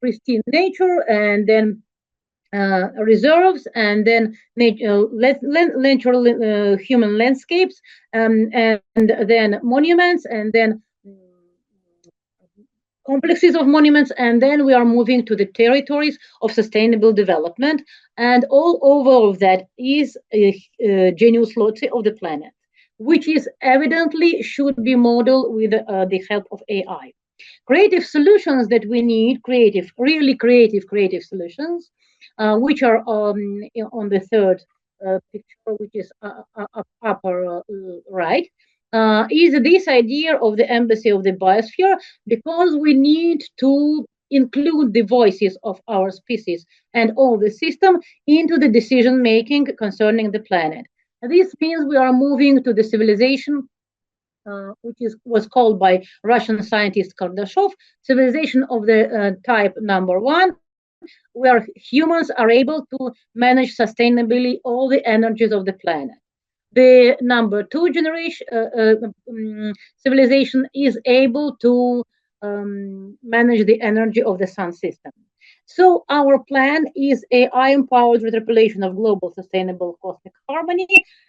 pristine nature and then reserves and then natural human landscapes and then monuments and then complexes of monuments, and then we are moving to the territories of sustainable development, and all over of that is a genius loci of the planet, which is evidently should be modeled with the help of AI. Creative solutions that we need, really creative solutions, which are on the third picture, which is upper right, is this idea of the embassy of the biosphere, because we need to include the voices of our species and all the system into the decision making concerning the planet. This means we are moving to the civilization which was called by Russian scientist Kardashov, civilization of the type number 1, where humans are able to manage sustainably all the energies of the planet. The number 2 generation civilization is able to manage the energy of the sun system. So our plan is AI-empowered interpolation of global sustainable cosmic harmony,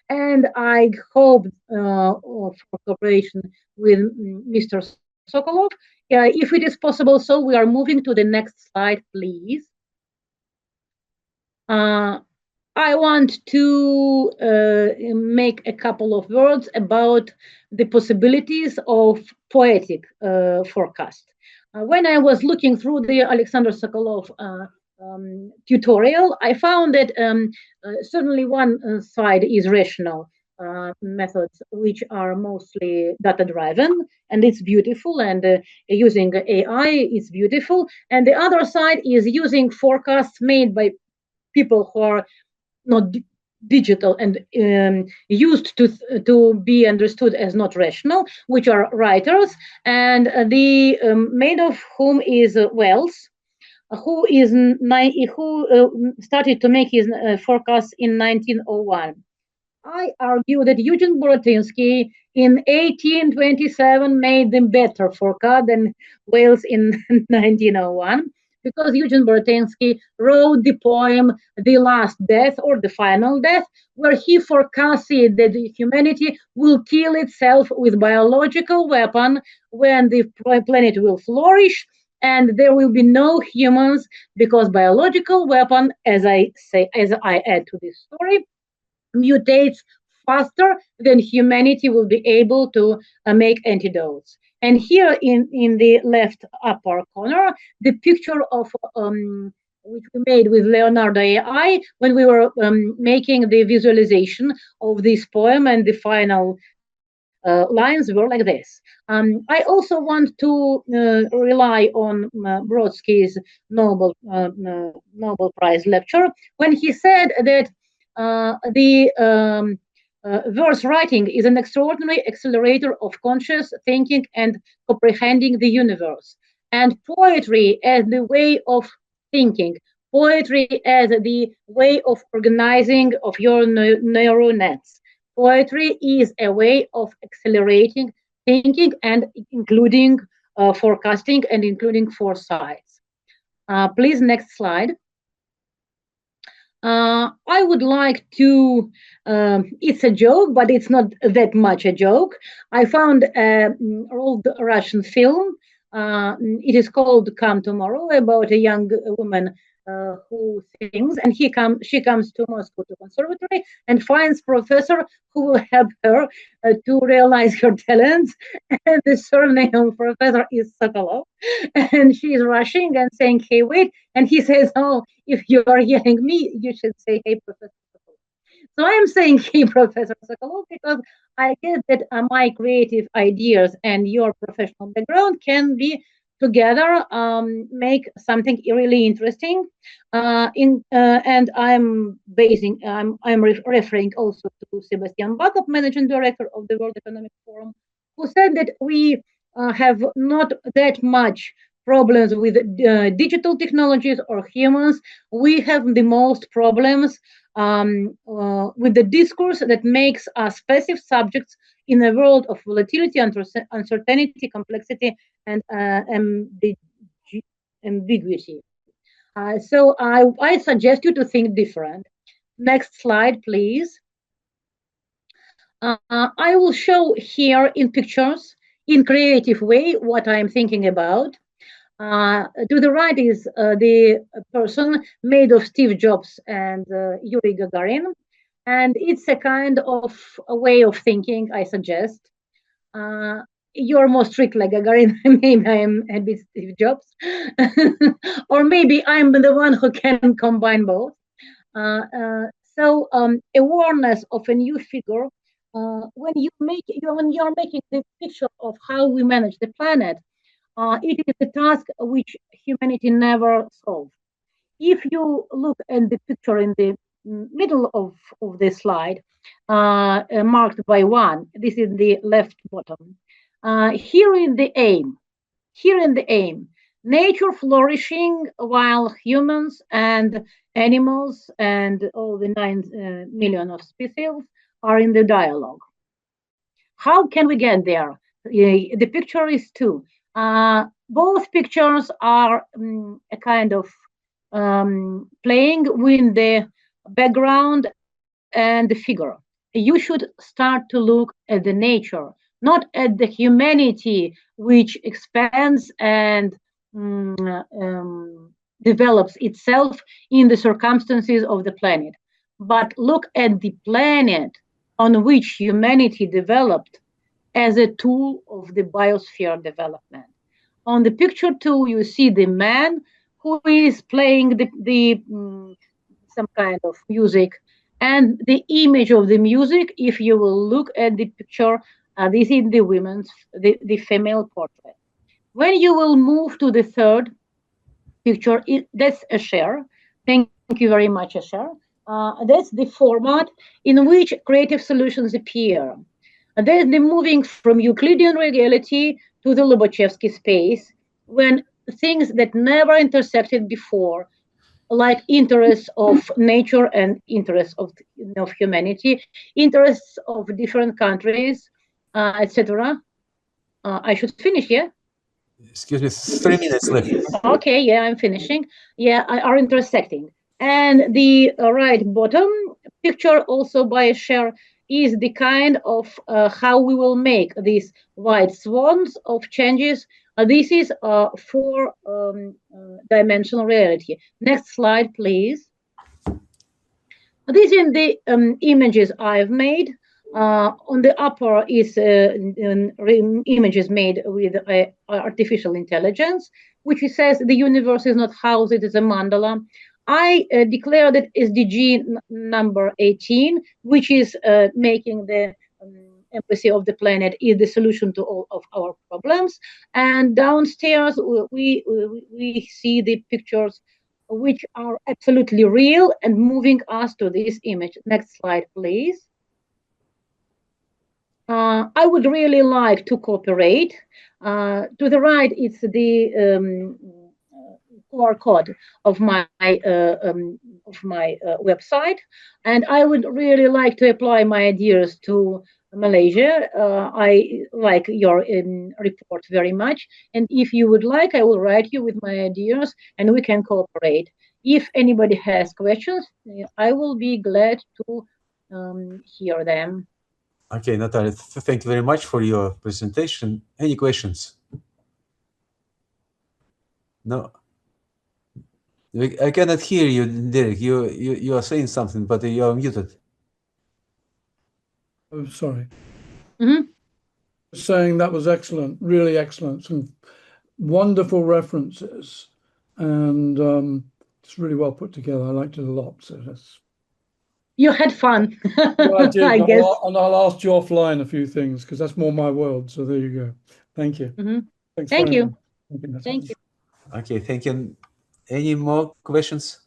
and I hope for cooperation with Mr. Sokolov. If it is possible, so we are moving to the next slide, please. I want to make a couple of words about the possibilities of poetic forecast. When I was looking through the Alexander Sokolov tutorial, I found that certainly one side is rational methods, which are mostly data-driven, and it's beautiful, and using AI is beautiful. And the other side is using forecasts made by people who are not digital and used to be understood as not rational, which are writers, and the main of whom is Wells, who started to make his forecasts in 1901. I argue that Eugene Boratinsky in 1827 made them better forecast than Wells in 1901. Because Eugene Boratinsky wrote the poem The Last Death or The Final Death, where he forecasted that humanity will kill itself with biological weapon when the planet will flourish and there will be no humans, because biological weapon, as I add to this story, mutates faster than humanity will be able to make antidotes. And here in the left upper corner, the picture of which we made with Leonardo AI when we were making the visualization of this poem, and the final lines were like this. I also want to rely on Brodsky's Nobel Prize lecture when he said that verse writing is an extraordinary accelerator of conscious thinking and comprehending the universe. And poetry as the way of thinking, poetry as the way of organizing of your neural nets. Poetry is a way of accelerating thinking and including forecasting and including foresights. Please, next slide. I would like to, it's a joke, but it's not that much a joke. I found an old Russian film. It is called Come Tomorrow, about a young woman who sings, and she comes to Moscow to conservatory and finds professor who will help her to realize her talents. And the surname of professor is Sokolov, and she is rushing and saying, "Hey, wait!" And he says, "Oh, if you are yelling me, you should say, hey, Professor Sokolov." So I am saying, hey, Professor Sokolov, because I get that my creative ideas and your professional background can be together make something really interesting. And I'm referring also to Sebastian Bakov, Managing Director of the World Economic Forum, who said that we have not that much problems with digital technologies or humans. We have the most problems with the discourse that makes us passive subjects in a world of volatility, uncertainty, complexity, and ambiguity. So I suggest you to think different. Next slide, please. I will show here in pictures, in creative way, what I'm thinking about. To the right is the person made of Steve Jobs and Yuri Gagarin. And it's a kind of a way of thinking, I suggest. You're more strict like Gagarin, maybe I'm a bit Steve Jobs. Or maybe I'm the one who can combine both. So awareness of a new figure, when you're making the picture of how we manage the planet, it is a task which humanity never solved. If you look at the picture in the middle of the slide, marked by 1, this is the left bottom. Here in the aim, nature flourishing while humans and animals and all the 9 million of species are in the dialogue. How can we get there? The picture is 2. Both pictures are a kind of playing with the background and the figure. You should start to look at the nature, not at the humanity which expands and develops itself in the circumstances of the planet, but look at the planet on which humanity developed as a tool of the biosphere development. On the picture 2, you see the man who is playing some kind of music, and the image of the music, if you will look at the picture, this is the female portrait. When you will move to the third picture, that's a share. Thank you very much, Asher. That's the format in which creative solutions appear. There's the moving from Euclidean reality to the Lobachevsky space, when things that never intersected before, like interests of nature and interests of humanity, interests of different countries, etc. I should finish, yeah? Excuse me, 3 minutes left. Okay, yeah, I'm finishing. Yeah, are intersecting. And the right bottom picture, also by a share, is the kind of how we will make these white swans of changes. This is 4-dimensional reality. Next slide, please. These are the images I've made. On the upper is images made with artificial intelligence, which says the universe is not housed, it is a mandala. I declare that SDG number 18, which is making the empathy of the planet is the solution to all of our problems. And downstairs, we see the pictures which are absolutely real and moving us to this image. Next slide, please. I would really like to cooperate. To the right, it's the QR code of my website, and I would really like to apply my ideas to Malaysia. I like your report very much, and if you would like, I will write you with my ideas, and we can cooperate. If anybody has questions, I will be glad to hear them. Okay, Natalia, thank you very much for your presentation. Any questions? No. I cannot hear you, Derek. You are saying something, but you are muted. Oh, sorry. Mm-hmm. Saying that was excellent, really excellent. Some wonderful references, and it's really well put together. I liked it a lot. So that's. You had fun. Well, I did. I guess. And I'll ask you offline a few things because that's more my world. So there you go. Thank you. Mm-hmm. Thanks. Thank you. Much. Thank you. Okay, thank you. Any more questions?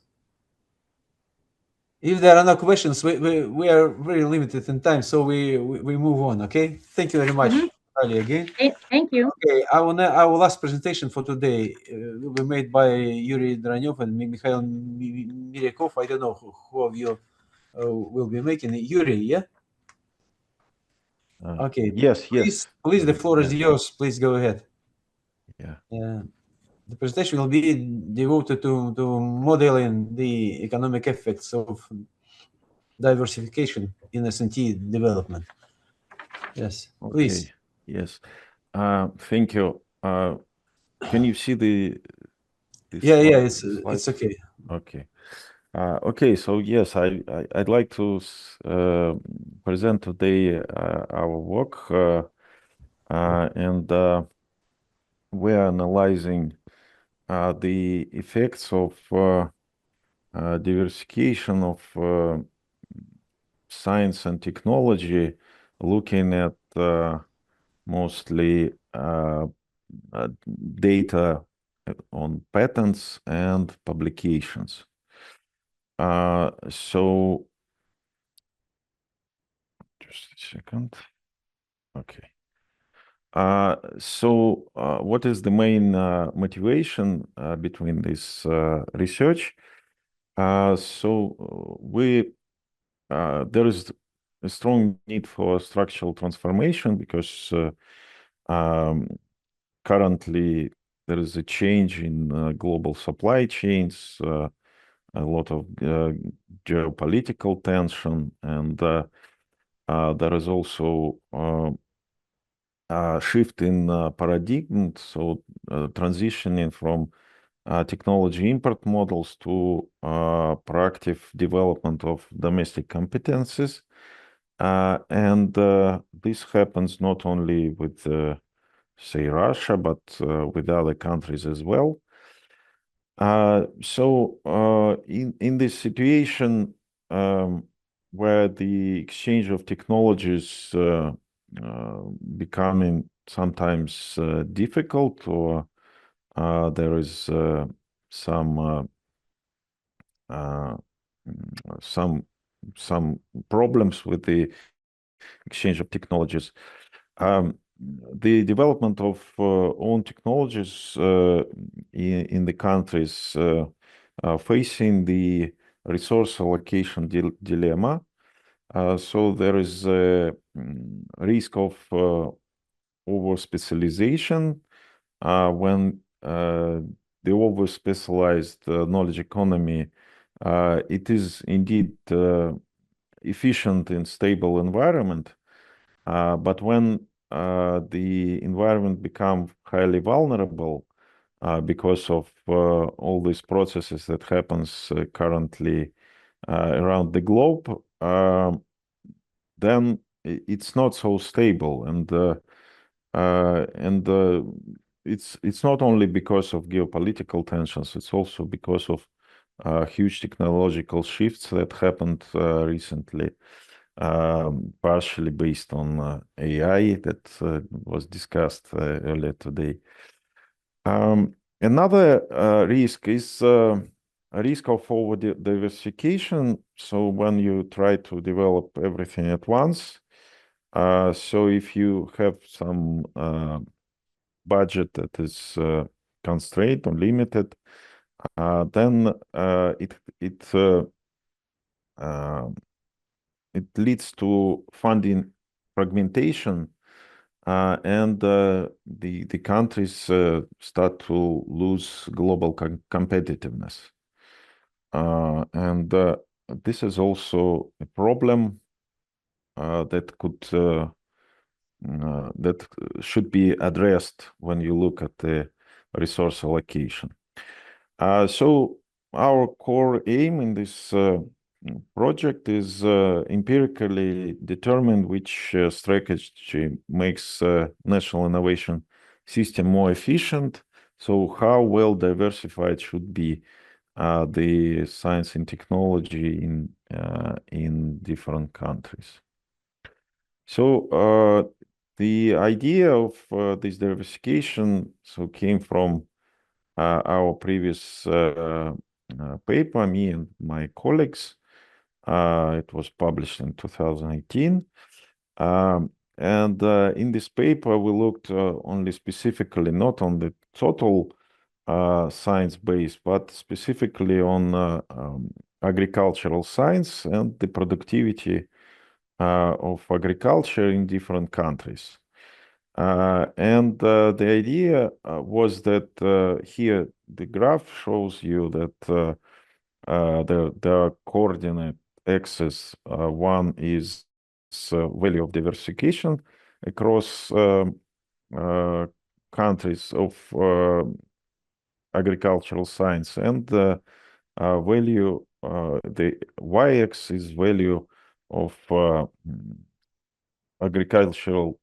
If there are no questions, we are very limited in time, so we move on. Okay, thank you very much. Natalia again. Thank you. Okay, our last presentation for today will be made by Yuri Dranyov and Mikhail Miryakov. I don't know who of you will be making it. Yuri, yeah? Okay. Yes. Please, the floor is yours. Please go ahead. Yeah. The presentation will be devoted to modeling the economic effects of diversification in S&T development. Yes, please. Okay. Yes. Thank you. Can you see the Yeah, slides? it's okay. Okay. Okay. So yes, I'd like to present today our work, and we're analyzing the effects of diversification of science and technology, looking at mostly data on patents and publications. So just a second. Okay. So what is the main motivation between this research? So there is a strong need for structural transformation because currently there is a change in global supply chains, a lot of geopolitical tension, and there is also a shift in paradigm, so transitioning from technology import models to proactive development of domestic competences. And this happens not only with, say, Russia, but with other countries as well. So in this situation where the exchange of technologies becoming sometimes difficult, or there is some problems with the exchange of technologies. The development of own technologies in the countries facing the resource allocation dilemma. So there is a risk of over-specialization when the over-specialized knowledge economy, it is indeed efficient in stable environment, but when the environment becomes highly vulnerable because of all these processes that happens currently around the globe, then it's not so stable, and it's not only because of geopolitical tensions, it's also because of huge technological shifts that happened recently, partially based on AI that was discussed earlier today. Another risk is a risk of over diversification. So when you try to develop everything at once, so if you have some budget that is constrained or limited, then it leads to funding fragmentation, and the countries start to lose global competitiveness. And this is also a problem that should be addressed when you look at the resource allocation. So our core aim in this project is empirically determine which strategy makes national innovation system more efficient. So how well diversified should be the science and technology in different countries. So the idea of this diversification came from our previous paper, me and my colleagues. It was published in 2018. And in this paper, we looked only specifically not on the total science base, but specifically on agricultural science and the productivity of agriculture in different countries. And the idea was that here the graph shows you that there are coordinate axes. One is value of diversification across countries of agricultural science, and the value, the y-axis is value of agricultural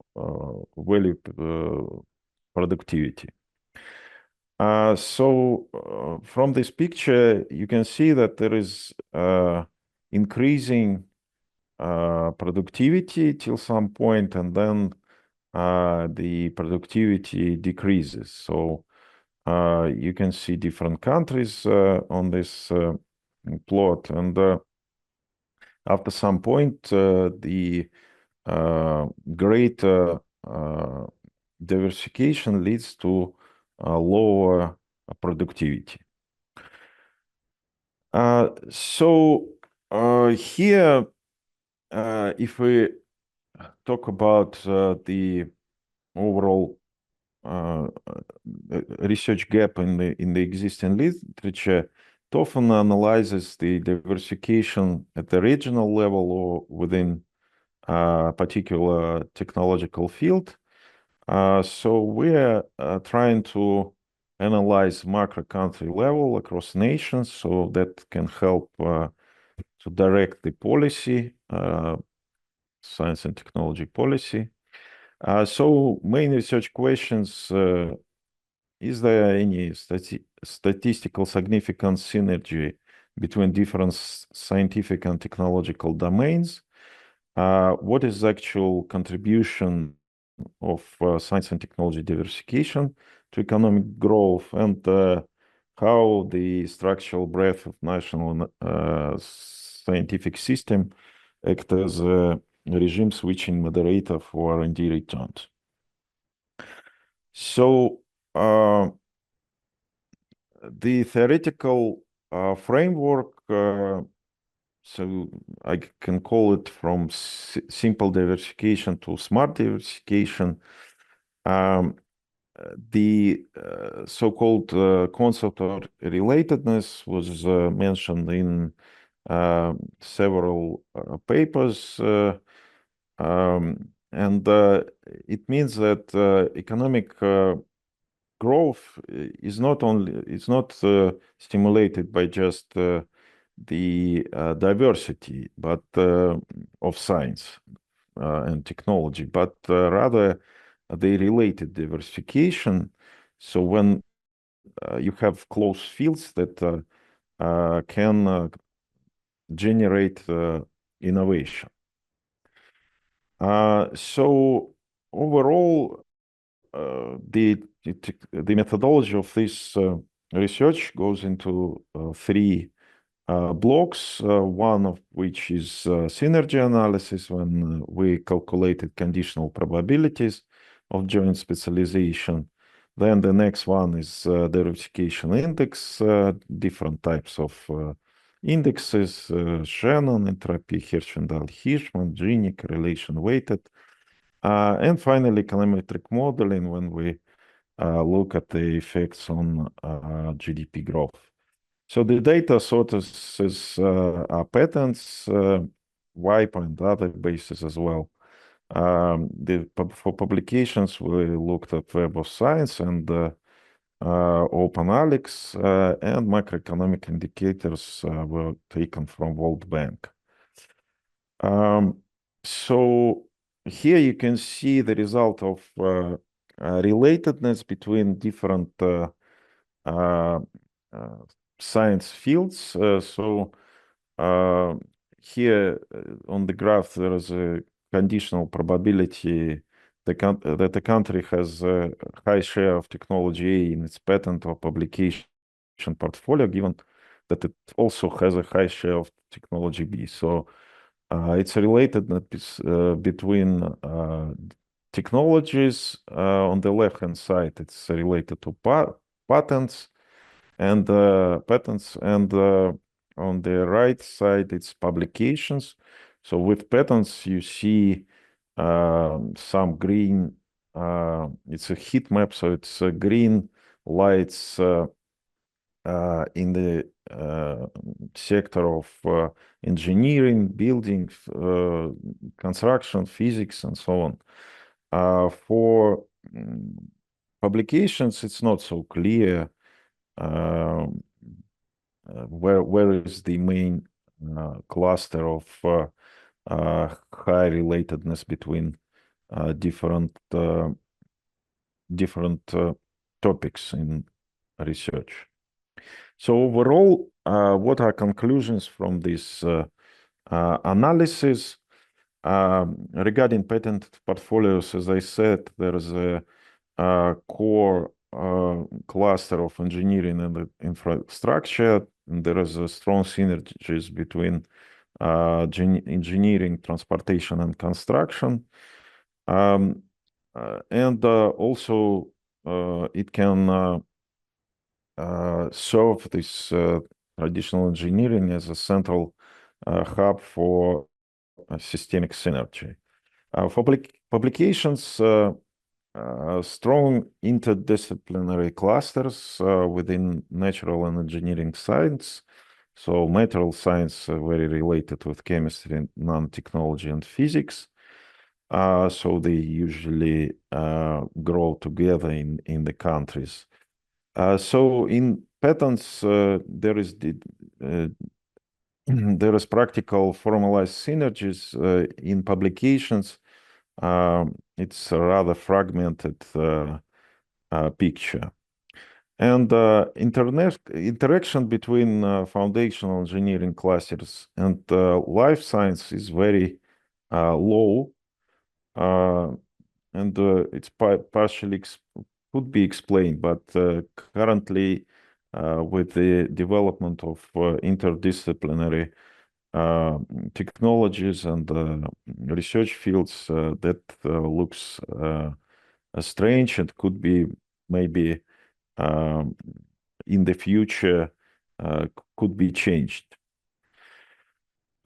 value productivity. So from this picture, you can see that there is increasing productivity till some point, and then the productivity decreases. So you can see different countries on this plot, and after some point, the greater diversification leads to lower productivity. So here, if we talk about the overall research gap in the existing literature, it often analyzes the diversification at the regional level or within a particular technological field. So we're trying to analyze macro country level across nations, so that can help to direct the policy, science and technology policy. So main research questions: is there any statistical significant synergy between different scientific and technological domains? What is the actual contribution of science and technology diversification to economic growth, and how the structural breadth of national scientific system act as a regime switching moderator for R&D returns? So the theoretical framework, so I can call it from simple diversification to smart diversification. The so-called concept of relatedness was mentioned in several papers, and it means that economic growth is not stimulated by just the diversity, but of science and technology, but rather the related diversification. So when you have close fields that can generate innovation. So overall, the methodology of this research goes into three blocks, one of which is synergy analysis, when we calculated conditional probabilities of joint specialization. Then the next one is diversification index, different types of indexes, Shannon, entropy, Herfindahl-Hirschman, Gini, correlation weighted. And finally, econometric modeling, when we look at the effects on GDP growth. So the data sources are patents, WIPE and other bases as well. For publications, we looked at Web of Science and OpenAlex, and macroeconomic indicators were taken from World Bank. So here you can see the result of relatedness between different science fields. So here on the graph, there is a conditional probability that the country has a high share of technology A in its patent or publication portfolio, given that it also has a high share of technology B. So It's related between technologies. On the left-hand side, it's related to patents and on the right side, it's publications. So with patents, you see some green. It's a heat map, so it's green lights in the sector of engineering, building, construction, physics, and so on. For publications, it's not so clear where is the main cluster of high relatedness between different topics in research. So overall, what are conclusions from this analysis? Regarding patent portfolios, as I said, there is a core cluster of engineering and infrastructure, and there is a strong synergies between engineering, transportation, and construction. And also it can serve this traditional engineering as a central hub for systemic synergy. For publications, strong interdisciplinary clusters within natural and engineering science. So material science very related with chemistry, nanotechnology, and physics. So they usually grow together in the countries. So in patents, there is practical formalized synergies. In publications, it's a rather fragmented picture. And interaction between foundational engineering clusters and life science is very low. And it's partially could be explained, but currently with the development of interdisciplinary technologies and research fields, that looks strange and could be maybe in the future could be changed.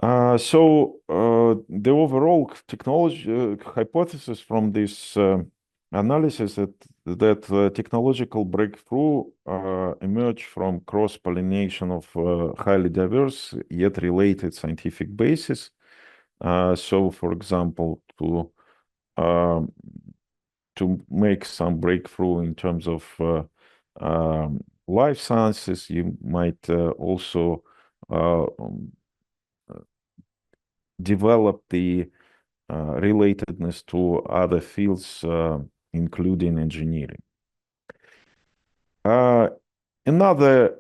So the overall technology hypothesis from this analysis that technological breakthrough emerge from cross-pollination of highly diverse yet related scientific bases. So, for example, to make some breakthrough in terms of life sciences, you might also develop the relatedness to other fields, including engineering. Another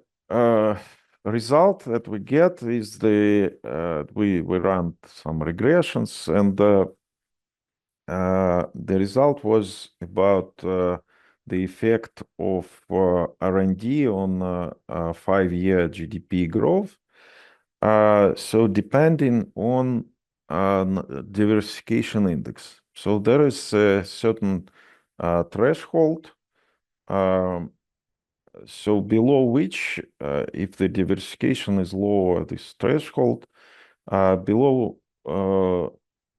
result that we get is we run some regressions, and the result was about the effect of R&D on 5-year GDP growth. So depending on diversification index. So there is a certain threshold, so below which, if the diversification is lower, this threshold, below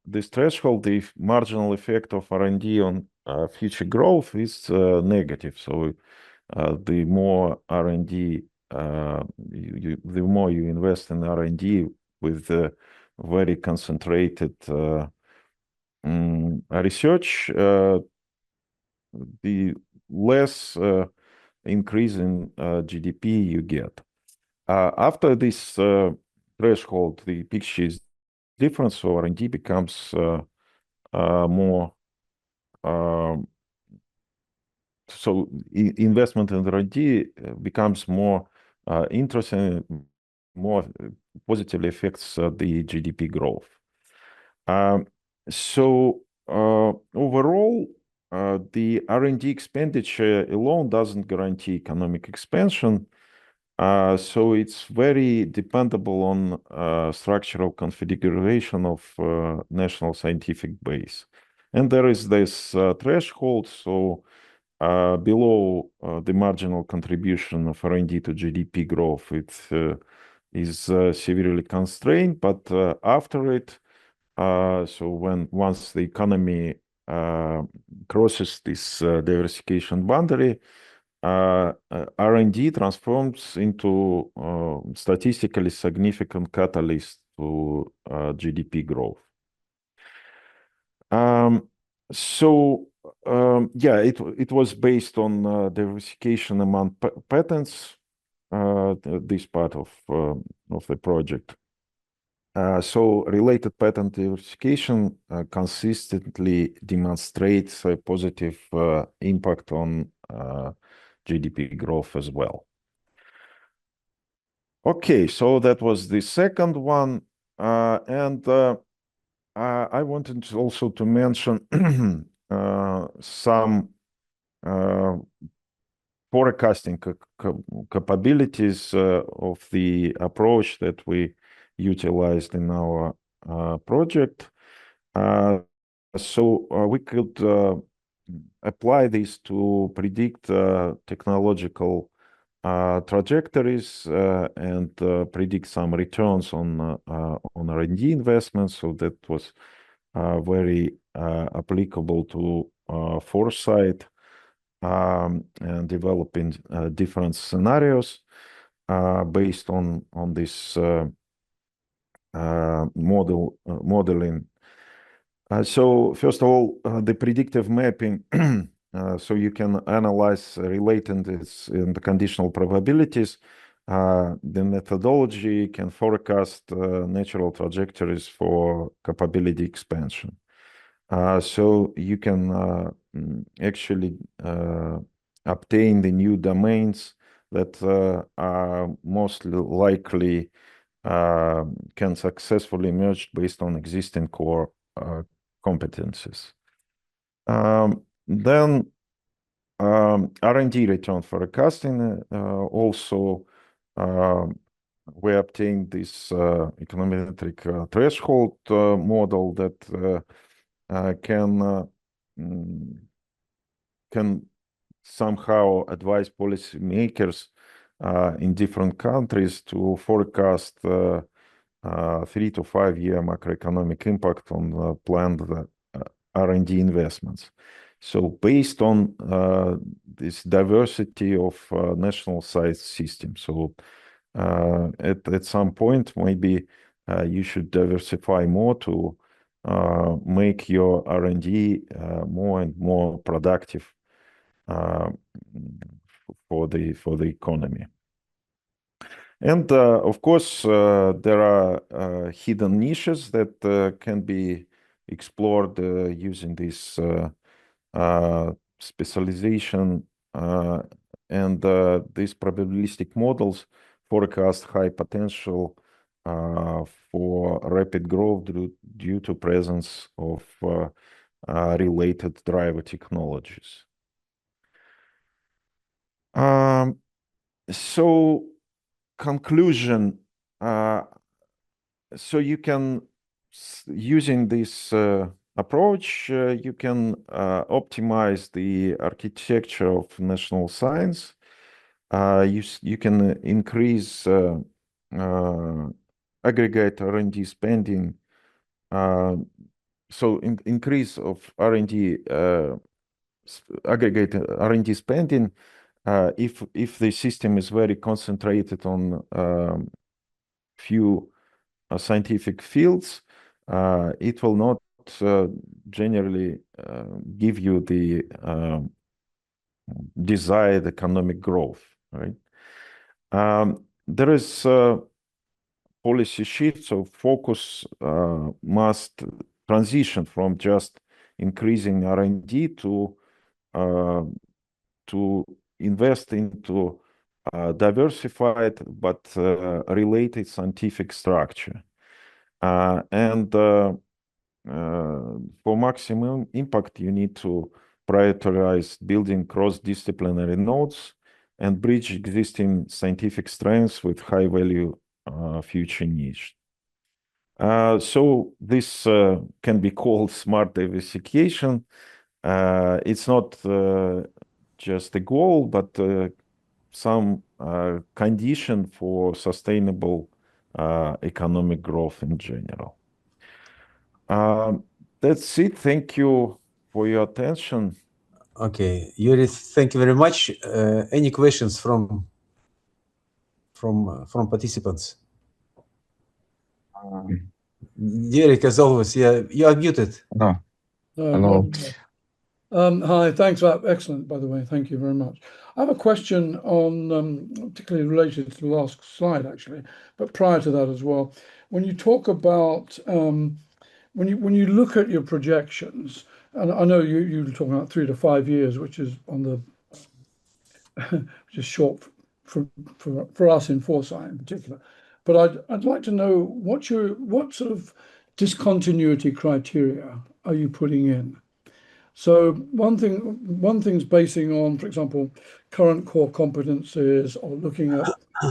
this threshold, the marginal effect of R&D on future growth is negative. So the more R&D, the more you invest in R&D with very concentrated research, the less increase in GDP you get. After this threshold, the picture is different, so R&D becomes more. So investment in R&D becomes more interesting, more positively affects the GDP growth. So overall, the R&D expenditure alone doesn't guarantee economic expansion. So it's very dependable on structural configuration of national scientific base. And there is this threshold, so below the marginal contribution of R&D to GDP growth, it is severely constrained, but after it, so once the economy crosses this diversification boundary, R&D transforms into statistically significant catalyst to GDP growth. Yeah, it was based on diversification among patents, this part of the project. So related patent diversification consistently demonstrates a positive impact on GDP growth as well. Okay, so that was the second one. And I wanted also to mention some forecasting capabilities of the approach that we utilized in our project. So we could apply this to predict technological trajectories and predict some returns on R&D investments. So that was very applicable to foresight and developing different scenarios based on this modeling. So first of all, the predictive mapping. So you can analyze relatedness in the conditional probabilities. The methodology can forecast natural trajectories for capability expansion. So you can actually obtain the new domains that are most likely can successfully merge based on existing core competencies. Then R&D return forecasting also we obtained this econometric threshold model that can somehow advise policymakers in different countries to forecast 3 to 5 year macroeconomic impact on planned R&D investments. So based on this diversity of national science systems, so at some point maybe you should diversify more to make your R&D more and more productive for the economy. And of course, there are hidden niches that can be explored using this specialization, and these probabilistic models forecast high potential for rapid growth due to presence of related driver technologies. So conclusion, so you can, using this approach, you can optimize the architecture of national science. You can increase aggregate R&D spending. So increase of R&D aggregate R&D spending if the system is very concentrated on few scientific fields, it will not generally give you the desired economic growth, right? There is policy shift, so focus must transition from just increasing R&D to invest into diversified but related scientific structure. And for maximum impact, you need to prioritize building cross-disciplinary nodes and bridge existing scientific strengths with high-value future niche. So this can be called smart diversification. It's not just a goal, but some condition for sustainable economic growth in general. That's it. Thank you for your attention. Okay, Yuri, thank you very much. Any questions from participants? Derek, as always, you are muted. No. Hello. Hi, thanks for that. Excellent, by the way. Thank you very much. I have a question on, particularly related to the last slide, actually, but prior to that as well. When you talk about, when you look at your projections, and I know you're talking about 3 to 5 years, which is on the, which is short for us in Foresight in particular. But I'd like to know what sort of discontinuity criteria are you putting in? So one thing's basing on, for example, current core competencies, or looking at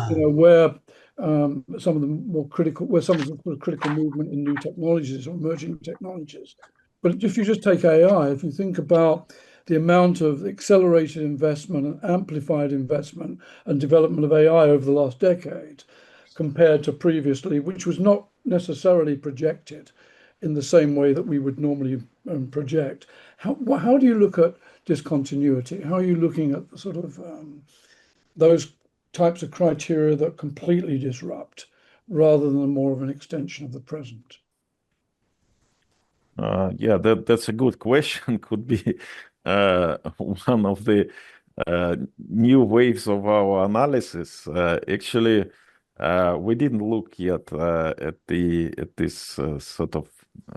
where some of the more critical, where some of the critical movement in new technologies or emerging technologies. But if you just take AI, if you think about the amount of accelerated investment and amplified investment and development of AI over the last decade, compared to previously, which was not necessarily projected in the same way that we would normally project. How do you look at discontinuity? How are you looking at the sort of those types of criteria that completely disrupt, rather than more of an extension of the present? Yeah, that's a good question. Could be one of the new waves of our analysis. Actually, we didn't look yet at this sort of,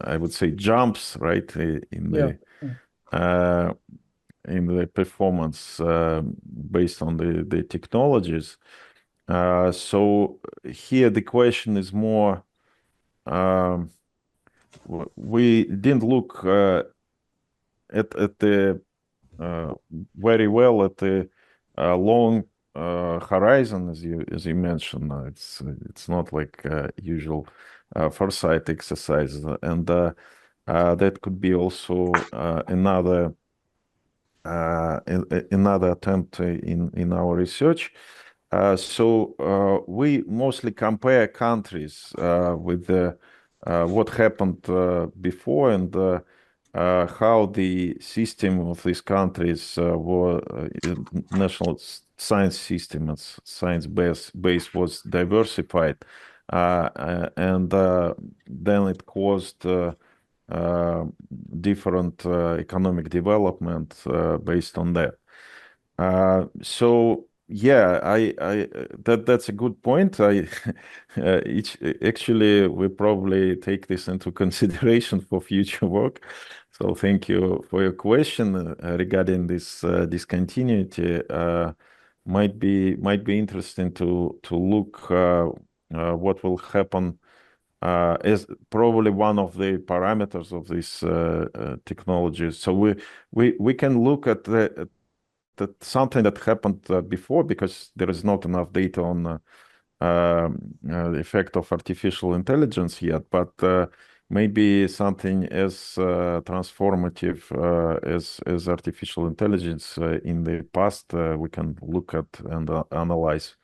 I would say, jumps, right, in the performance based on the technologies. So here the question is more, we didn't look at the very well at the long horizon, as you mentioned. It's not like usual foresight exercise, and that could be also another attempt in our research. So we mostly compare countries with what happened before, and how the system of these countries were national science system and science base was diversified, and then it caused different economic development based on that. So yeah, that's a good point. Actually, we probably take this into consideration for future work. So thank you for your question regarding this discontinuity. Might be interesting to look what will happen as probably one of the parameters of this technology. So we can look at something that happened before, because there is not enough data on the effect of artificial intelligence yet, but maybe something as transformative as artificial intelligence in the past, we can look at and analyze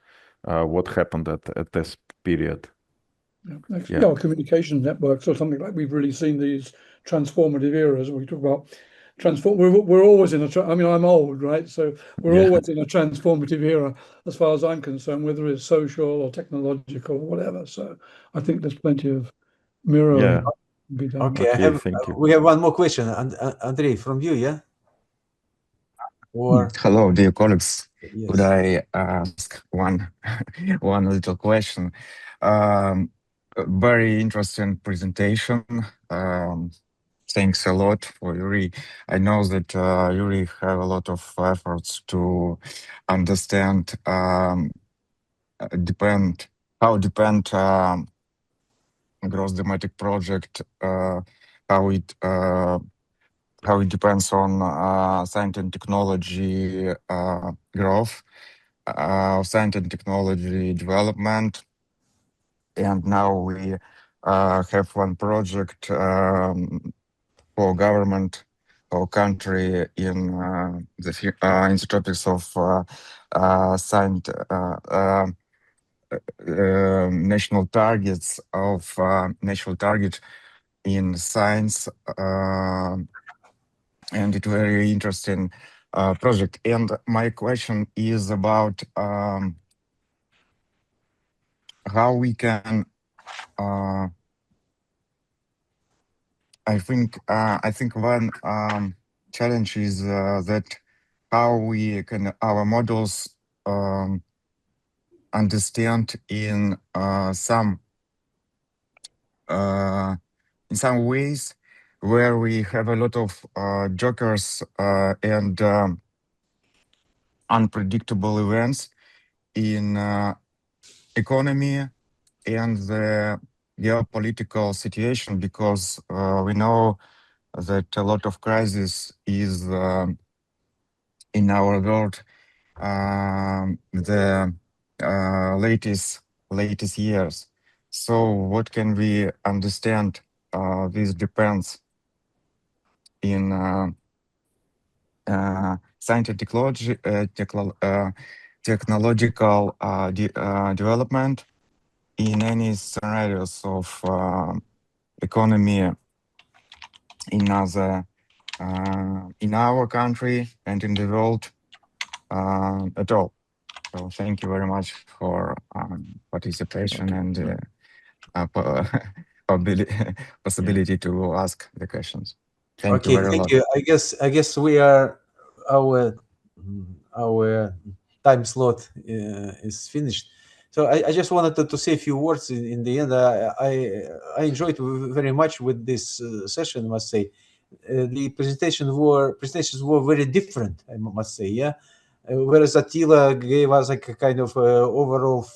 what happened at this period. Yeah, communication networks or something like, we've really seen these transformative eras. We talk about we're always in I mean, I'm old, right? So we're always in a transformative era, as far as I'm concerned, whether it's social or technological or whatever. So I think there's plenty of mirroring. Yeah. Okay, we have one more question, Andrei, from you, yeah? Or hello, dear colleagues. Yes. Could I ask one little question? Very interesting presentation. Thanks a lot for Yuri. I know that Yuri have a lot of efforts to understand how gross domestic project, how it depends on science and technology growth. science and technology development. And now we have one project for government or country in the topics of science, national targets of national target in science, and it's very interesting project. And my question is about how we can. I think one challenge is that how we can our models understand in some ways where we have a lot of jokers and unpredictable events in economy and the geopolitical situation, because we know that a lot of crisis is in our world the latest years. So what can we understand? This depends in science and technological development in any scenarios of economy in our country and in the world at all. So thank you very much for participation and possibility to ask the questions. Thank you very much. Thank you. I guess we are our time slot is finished. So I just wanted to say a few words in the end. I enjoyed very much with this session, I must say. The presentations were very different, I must say, yeah. Whereas Attila gave us like a kind of overall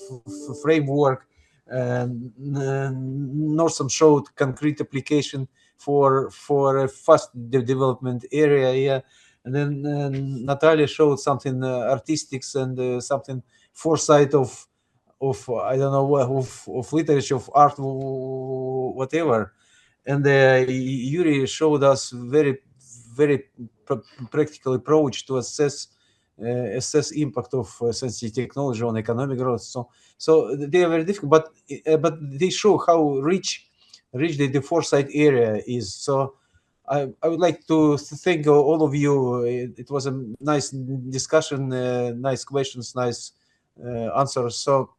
framework, and Norsam showed concrete application for a fast development area, yeah. And then Natalia showed something artistic and something foresight of I don't know what of literature, of art, whatever. And Yuri showed us very practical approach to assess impact of sensitive technology on economic growth. So they are very difficult, but they show how rich the foresight area is. So I would like to thank all of you. It was a nice discussion, nice questions, nice answers. So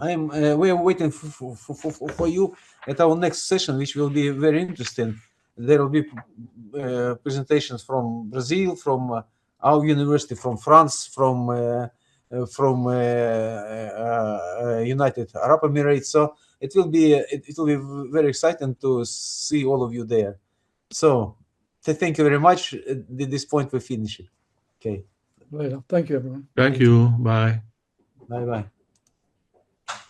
we are waiting for you at our next session, which will be very interesting. There will be presentations from Brazil, from our university, from France, from United Arab Emirates. So it will be very exciting to see all of you there. So thank you very much. At this point, we finish it. Okay. Later. Thank you, everyone. Thank you. Bye. Bye bye.